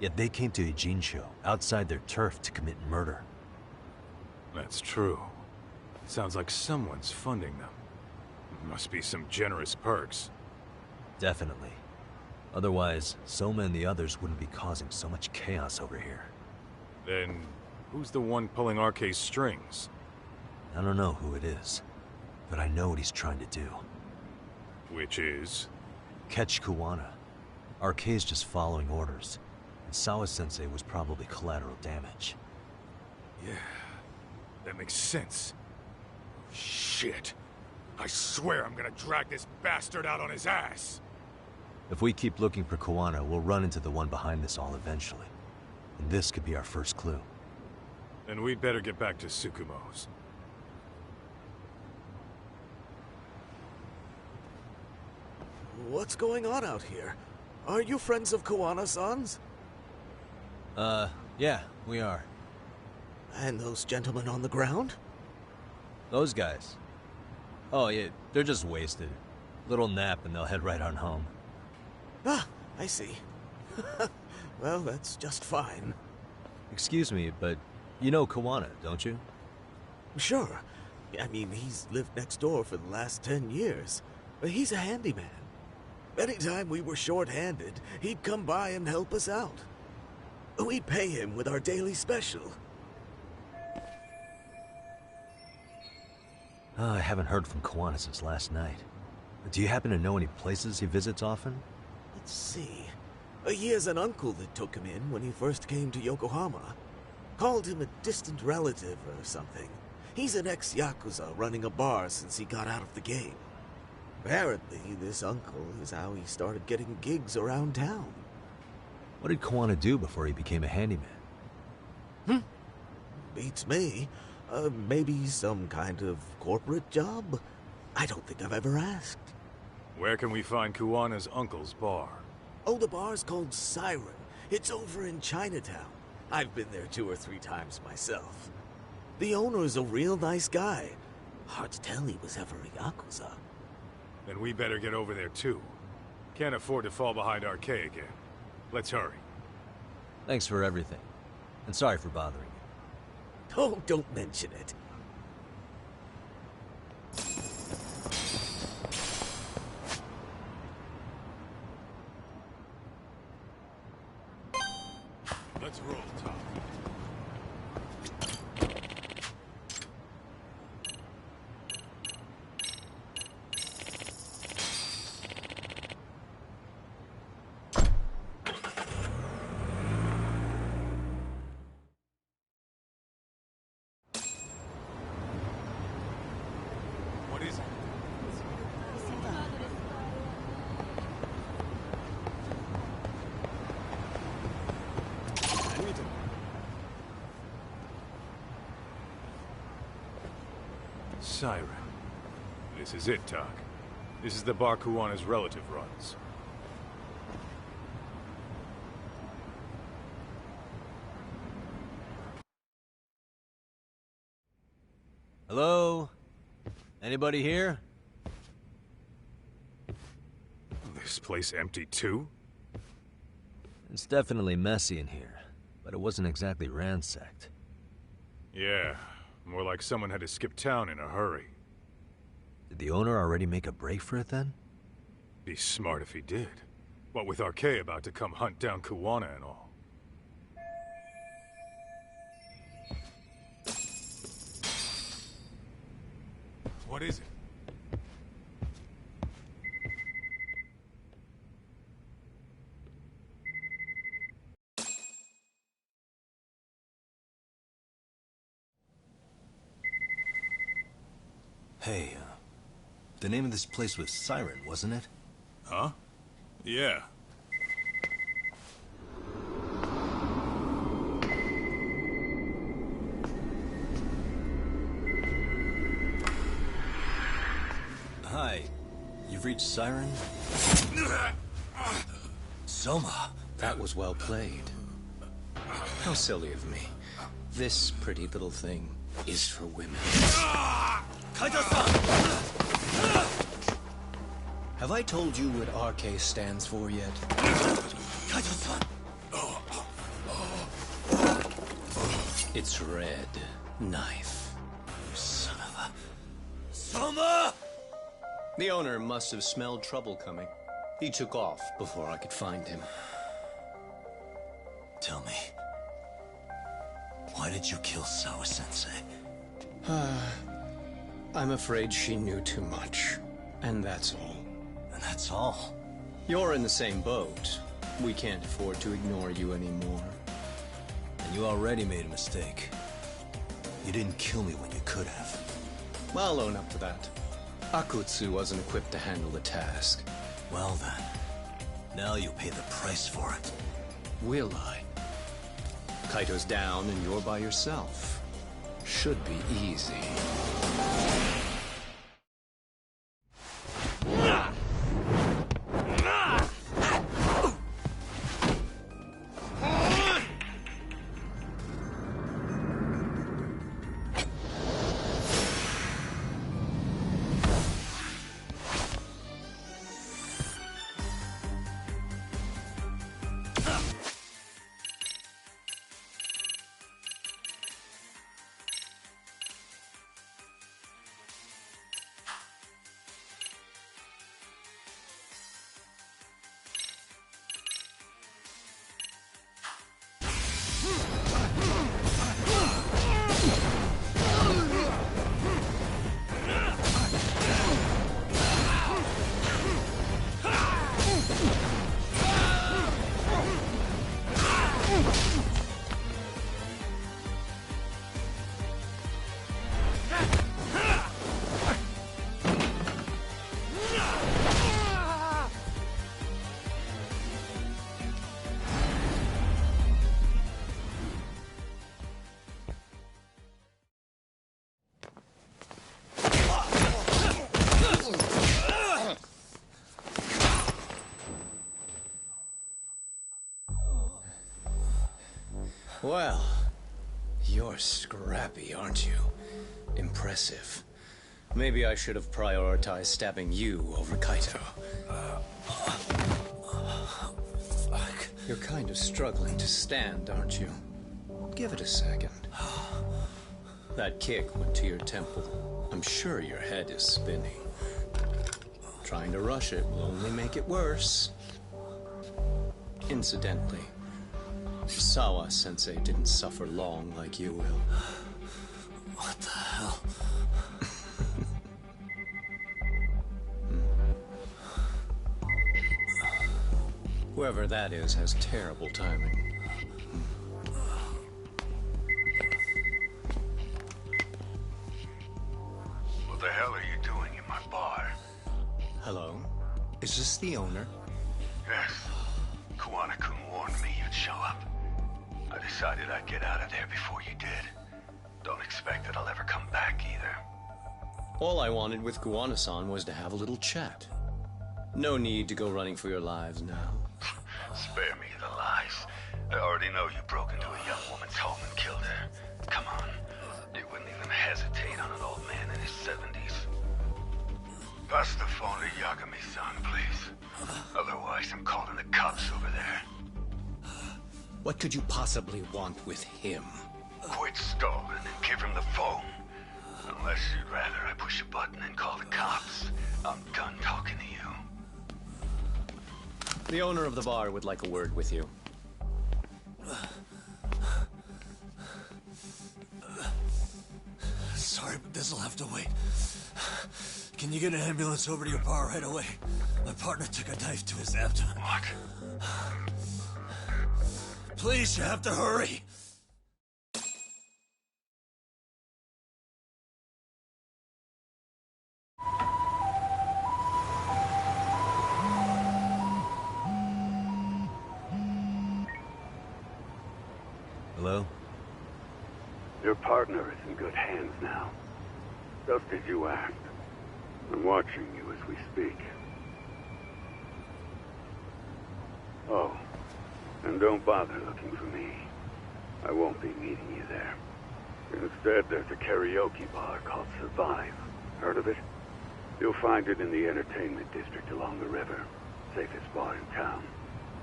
S7: Yet they came to Ijincho, outside their turf, to commit murder.
S1: That's true. Sounds like someone's funding them. Must be some generous perks.
S7: Definitely. Otherwise, Soma and the others wouldn't be causing so much chaos over here.
S1: Then, who's the one pulling RK's strings?
S7: I don't know who it is, but I know what he's trying to do.
S1: Which is?
S7: Catch Kuwana. RK's just following orders, and Sawa-sensei was probably collateral damage.
S1: Yeah, that makes sense. Shit. I swear I'm gonna drag this bastard out on his ass!
S7: If we keep looking for Kuwana, we'll run into the one behind this all eventually. And this could be our first clue.
S1: Then we'd better get back to Tsukumo's.
S4: What's going on out here? Are you friends of Kuwana-san's?
S7: Yeah, we are.
S4: And those gentlemen on the ground?
S7: Those guys? Oh, yeah, they're just wasted. Little nap and they'll head right on home.
S4: Ah, I see. Well, that's just fine.
S7: Excuse me, but you know Kuwana, don't you?
S4: Sure. I mean, he's lived next door for the last 10 years. He's a handyman. Anytime we were short-handed, he'd come by and help us out. We'd pay him with our daily special.
S7: I haven't heard from Kuwana since last night. Do you happen to know any places he visits often?
S4: Let's see. He has an uncle that took him in when he first came to Yokohama. Called him a distant relative or something. He's an ex-Yakuza running a bar since he got out of the game. Apparently, this uncle is how he started getting gigs around town.
S7: What did Kuwana do before he became a handyman?
S4: Beats me. Maybe some kind of corporate job? I don't think I've ever asked.
S1: Where can we find Kuwana's uncle's bar?
S4: Oh, the bar's called Siren. It's over in Chinatown. I've been there 2 or 3 times myself. The owner's a real nice guy. Hard to tell he was ever a Yakuza.
S1: Then we better get over there too. Can't afford to fall behind RK again. Let's hurry.
S7: Thanks for everything. And sorry for bothering you.
S4: Oh, don't mention it.
S1: Let's roll, Tom. What is it? Siren. This is it, Doc. This is the bar Kuwana's relative runs.
S7: Hello? Anybody here?
S1: This place empty too?
S7: It's definitely messy in here, but it wasn't exactly ransacked.
S1: Yeah, more like someone had to skip town in a hurry.
S7: Did the owner already make a break for it then?
S1: Be smart if he did. What with RK about to come hunt down Kuwana and all. What is it?
S7: Hey, the name of this place was Siren, wasn't it?
S1: Huh? Yeah.
S7: Hi. You've reached Siren? Soma.
S9: That was well played. How silly of me. This pretty little thing is for women.
S7: Kaito-san! Have I told you what RK stands for yet? Kaito-san!
S9: It's red knife.
S7: You son of a... Soma!
S9: The owner must have smelled trouble coming. He took off before I could find him.
S7: Tell me, why did you kill Sawa-sensei?
S9: I'm afraid she knew too much. And that's all.
S7: And that's all?
S9: You're in the same boat. We can't afford to ignore you anymore.
S7: And you already made a mistake. You didn't kill me when you could have.
S9: I'll own up to that. Akutsu wasn't equipped to handle the task.
S7: Well then, now you'll pay the price for it.
S9: Will I? Kaito's down and you're by yourself. Should be easy. Well, you're scrappy, aren't you? Impressive. Maybe I should have prioritized stabbing you over Kaito. Fuck. You're kind of struggling to stand, aren't you? Give it a second. That kick went to your temple. I'm sure your head is spinning. Trying to rush it will only make it worse. Incidentally, Sawa-sensei didn't suffer long like you will.
S7: What the hell?
S9: Whoever that is has terrible timing.
S15: What the hell are you doing in my bar?
S9: Hello? Is this the owner?
S15: Yes. Kuwana-kun warned me you'd show up. I decided I'd get out of there before you did. Don't expect that I'll ever come back either.
S9: All I wanted with Kuwana-san was to have a little chat. No need to go running for your lives now.
S15: Spare me the lies. I already know you broke into a young woman's home and killed her. Come on. You wouldn't even hesitate on an old man in his 70s. Pass the phone to Yagami-san, please. Otherwise, I'm calling the cops over there.
S9: What could you possibly want with him?
S15: Quit stalling and give him the phone. Unless you'd rather I push a button and call the cops. I'm done talking to you.
S9: The owner of the bar would like a word with you.
S7: Sorry, but this'll have to wait. Can you get an ambulance over to your bar right away? My partner took a knife to his abdomen.
S15: What?
S7: Please, you have to hurry. Hello?
S6: Your partner is in good hands now. Just as you asked.
S11: I'm watching you as we speak. Oh, and don't bother looking for me. I won't be meeting you there. Instead, there's a karaoke bar called Survive. Heard of it? You'll find it in the entertainment district along the river. Safest bar in town.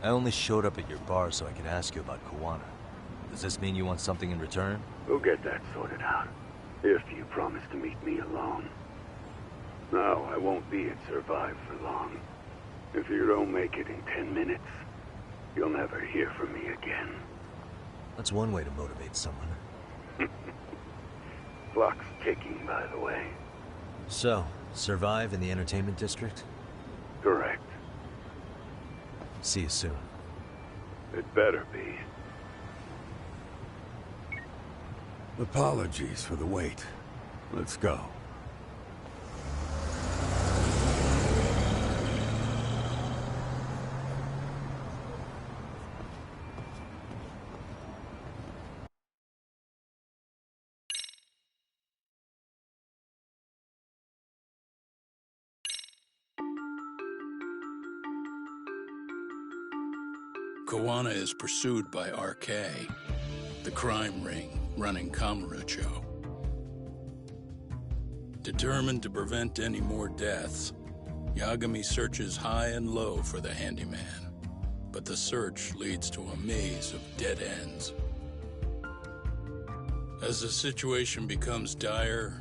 S7: I only showed up at your bar so I could ask you about Kuwana. Does this mean you want something in return?
S11: We'll get that sorted out. If you promise to meet me alone. No, I won't be at Survive for long. If you don't make it in 10 minutes, you'll never hear from me again.
S7: That's one way to motivate someone.
S11: Clock's ticking, by the way.
S7: So, Survive in the entertainment district?
S11: Correct.
S7: See you soon.
S11: It better be.
S2: Apologies for the wait. Let's go.
S10: Kuwana is pursued by RK, the crime ring running Kamurocho. Determined to prevent any more deaths, Yagami searches high and low for the handyman, but the search leads to a maze of dead ends. As the situation becomes dire,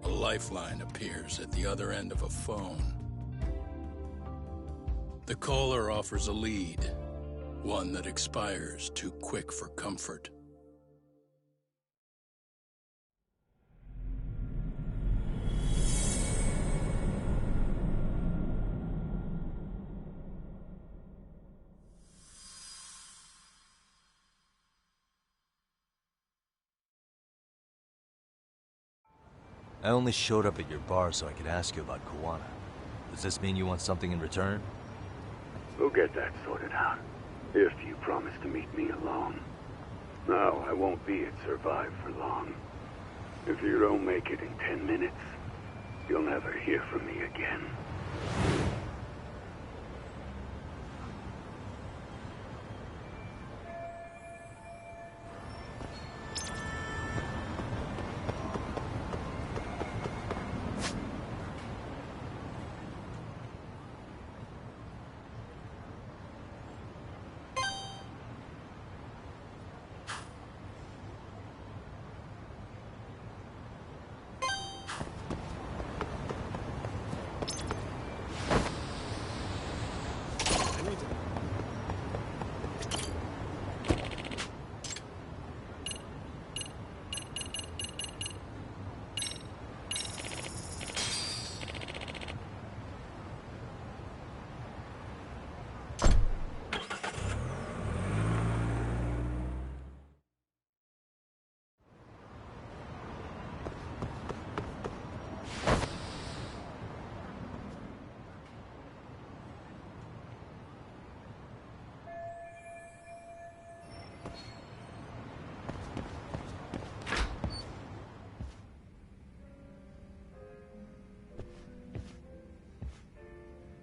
S10: a lifeline appears at the other end of a phone. The caller offers a lead, one that expires too quick for comfort.
S7: I only showed up at your bar so I could ask you about Kuwana. Does this mean you want something in return?
S11: We'll get that sorted out. If you promise to meet me alone. No, I won't be at Survive for long. If you don't make it in 10 minutes, you'll never hear from me again.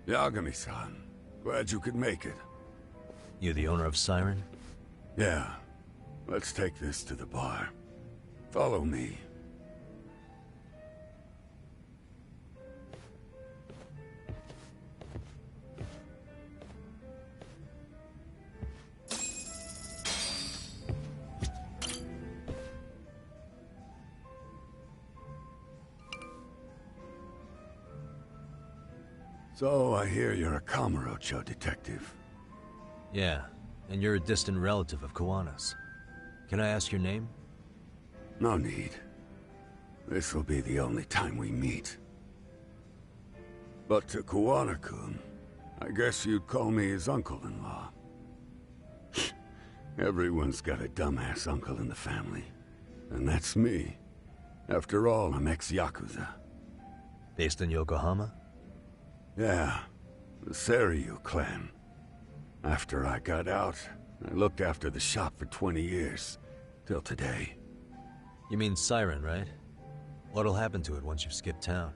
S2: Yagami-san, glad you could make it.
S7: You the owner of Siren?
S2: Yeah. Let's take this to the bar. Follow me. So, I hear you're a Kamurocho detective.
S7: Yeah, and you're a distant relative of Kuwana's. Can I ask your name?
S2: No need. This will be the only time we meet. But to Kuwana-kun, I guess you'd call me his uncle-in-law. Everyone's got a dumbass uncle in the family. And that's me. After all, I'm ex-Yakuza.
S7: Based in Yokohama?
S2: Yeah, the Seiryu clan. After I got out, I looked after the shop for 20 years. Till today.
S7: You mean Siren, right? What'll happen to it once you've skipped town?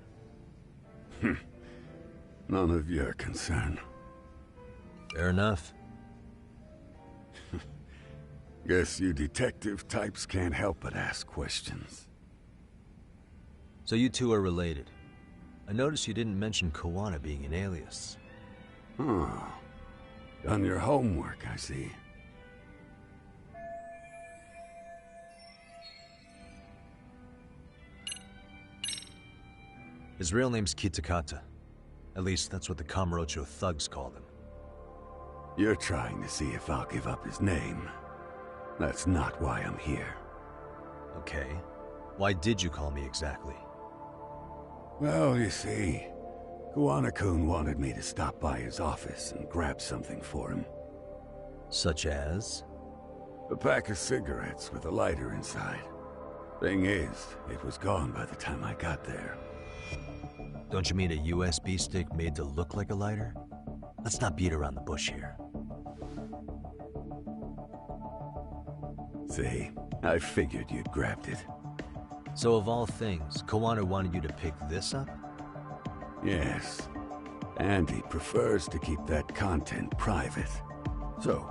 S11: None of your concern.
S7: Fair enough.
S11: Guess you detective types can't help but ask questions.
S7: So you two are related. I noticed you didn't mention Koana being an alias.
S11: Oh. Done your homework, I see.
S7: His real name's Kitakata. At least that's what the Kamurocho thugs called him.
S11: You're trying to see if I'll give up his name. That's not why I'm here.
S7: Okay. Why did you call me exactly?
S11: Well, you see, Koana-kun wanted me to stop by his office and grab something for him.
S7: Such as?
S11: A pack of cigarettes with a lighter inside. Thing is, it was gone by the time I got there.
S7: Don't you mean a USB stick made to look like a lighter? Let's not beat around the bush here.
S11: See, I figured you'd grabbed it.
S7: So of all things, Koana wanted you to pick this up?
S11: Yes. And he prefers to keep that content private. So,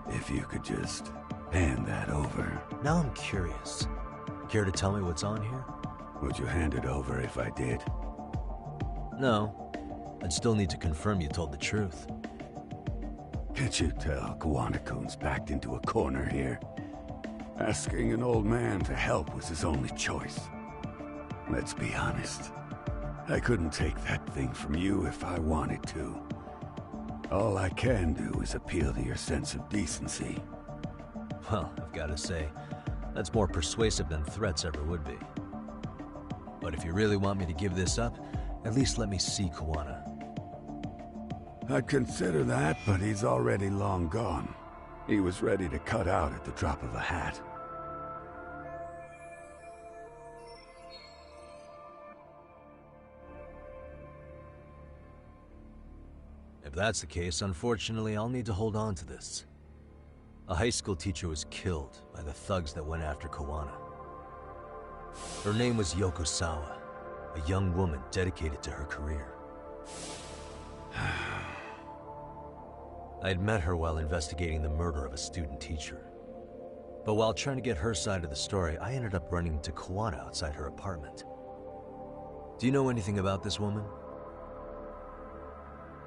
S11: if you could just hand that over.
S7: Now I'm curious. Care to tell me what's on here?
S11: Would you hand it over if I did?
S7: No. I'd still need to confirm you told the truth.
S11: Can't you tell Koana-kun's backed into a corner here? Asking an old man to help was his only choice. Let's be honest. I couldn't take that thing from you if I wanted to. All I can do is appeal to your sense of decency.
S7: Well, I've got to say, that's more persuasive than threats ever would be. But if you really want me to give this up, at least let me see Koana.
S11: I'd consider that, but he's already long gone. He was ready to cut out at the drop of a hat.
S7: If that's the case, unfortunately, I'll need to hold on to this. A high school teacher was killed by the thugs that went after Koana. Her name was Yoko Sawa, a young woman dedicated to her career. I had met her while investigating the murder of a student teacher. But while trying to get her side of the story, I ended up running into Koana outside her apartment. Do you know anything about this woman?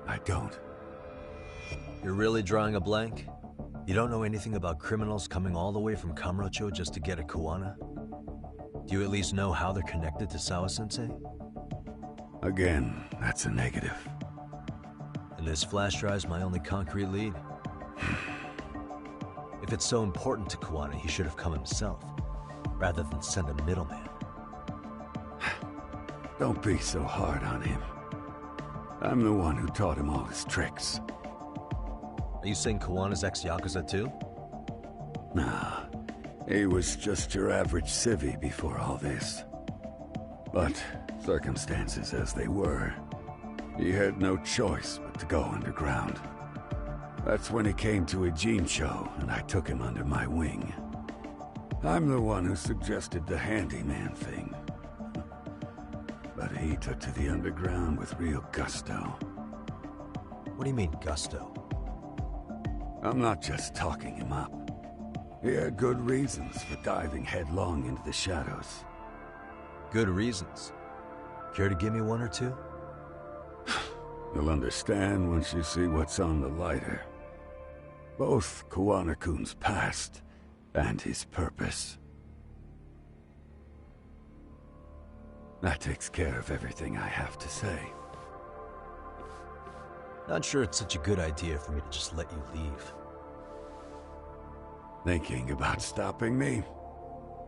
S11: I don't.
S7: You're really drawing a blank? You don't know anything about criminals coming all the way from Kamurocho just to get at Koana? Do you at least know how they're connected to Sawa-sensei?
S11: Again, that's a negative.
S7: And this flash drive's my only concrete lead. If it's so important to Koana, he should have come himself, rather than send a middleman.
S11: Don't be so hard on him. I'm the one who taught him all his tricks.
S7: Are you saying Koana's ex-Yakuza too?
S11: Nah, he was just your average civvy before all this. But circumstances as they were, he had no choice but to go underground. That's when he came to Ijincho, and I took him under my wing. I'm the one who suggested the handyman thing. But he took to the underground with real gusto.
S7: What do you mean, gusto?
S11: I'm not just talking him up. He had good reasons for diving headlong into the shadows.
S7: Good reasons? Care to give me one or two?
S11: You'll understand once you see what's on the lighter. Both Koana-kun's past and his purpose. That takes care of everything I have to say.
S7: Not sure it's such a good idea for me to just let you leave.
S11: Thinking about stopping me?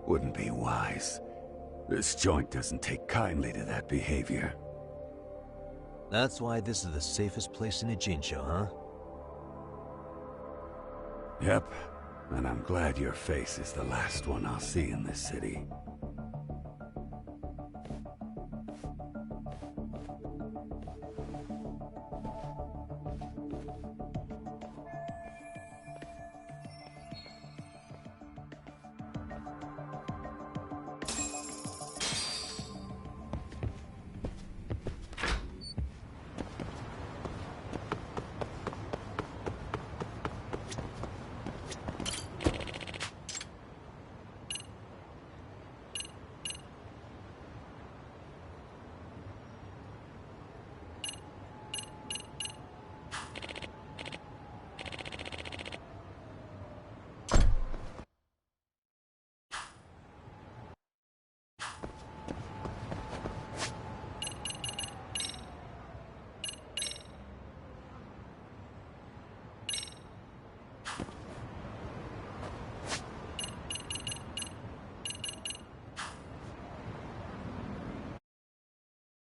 S11: Wouldn't be wise. This joint doesn't take kindly to that behavior.
S7: That's why this is the safest place in Ijincho, huh?
S11: Yep, and I'm glad your face is the last one I'll see in this city.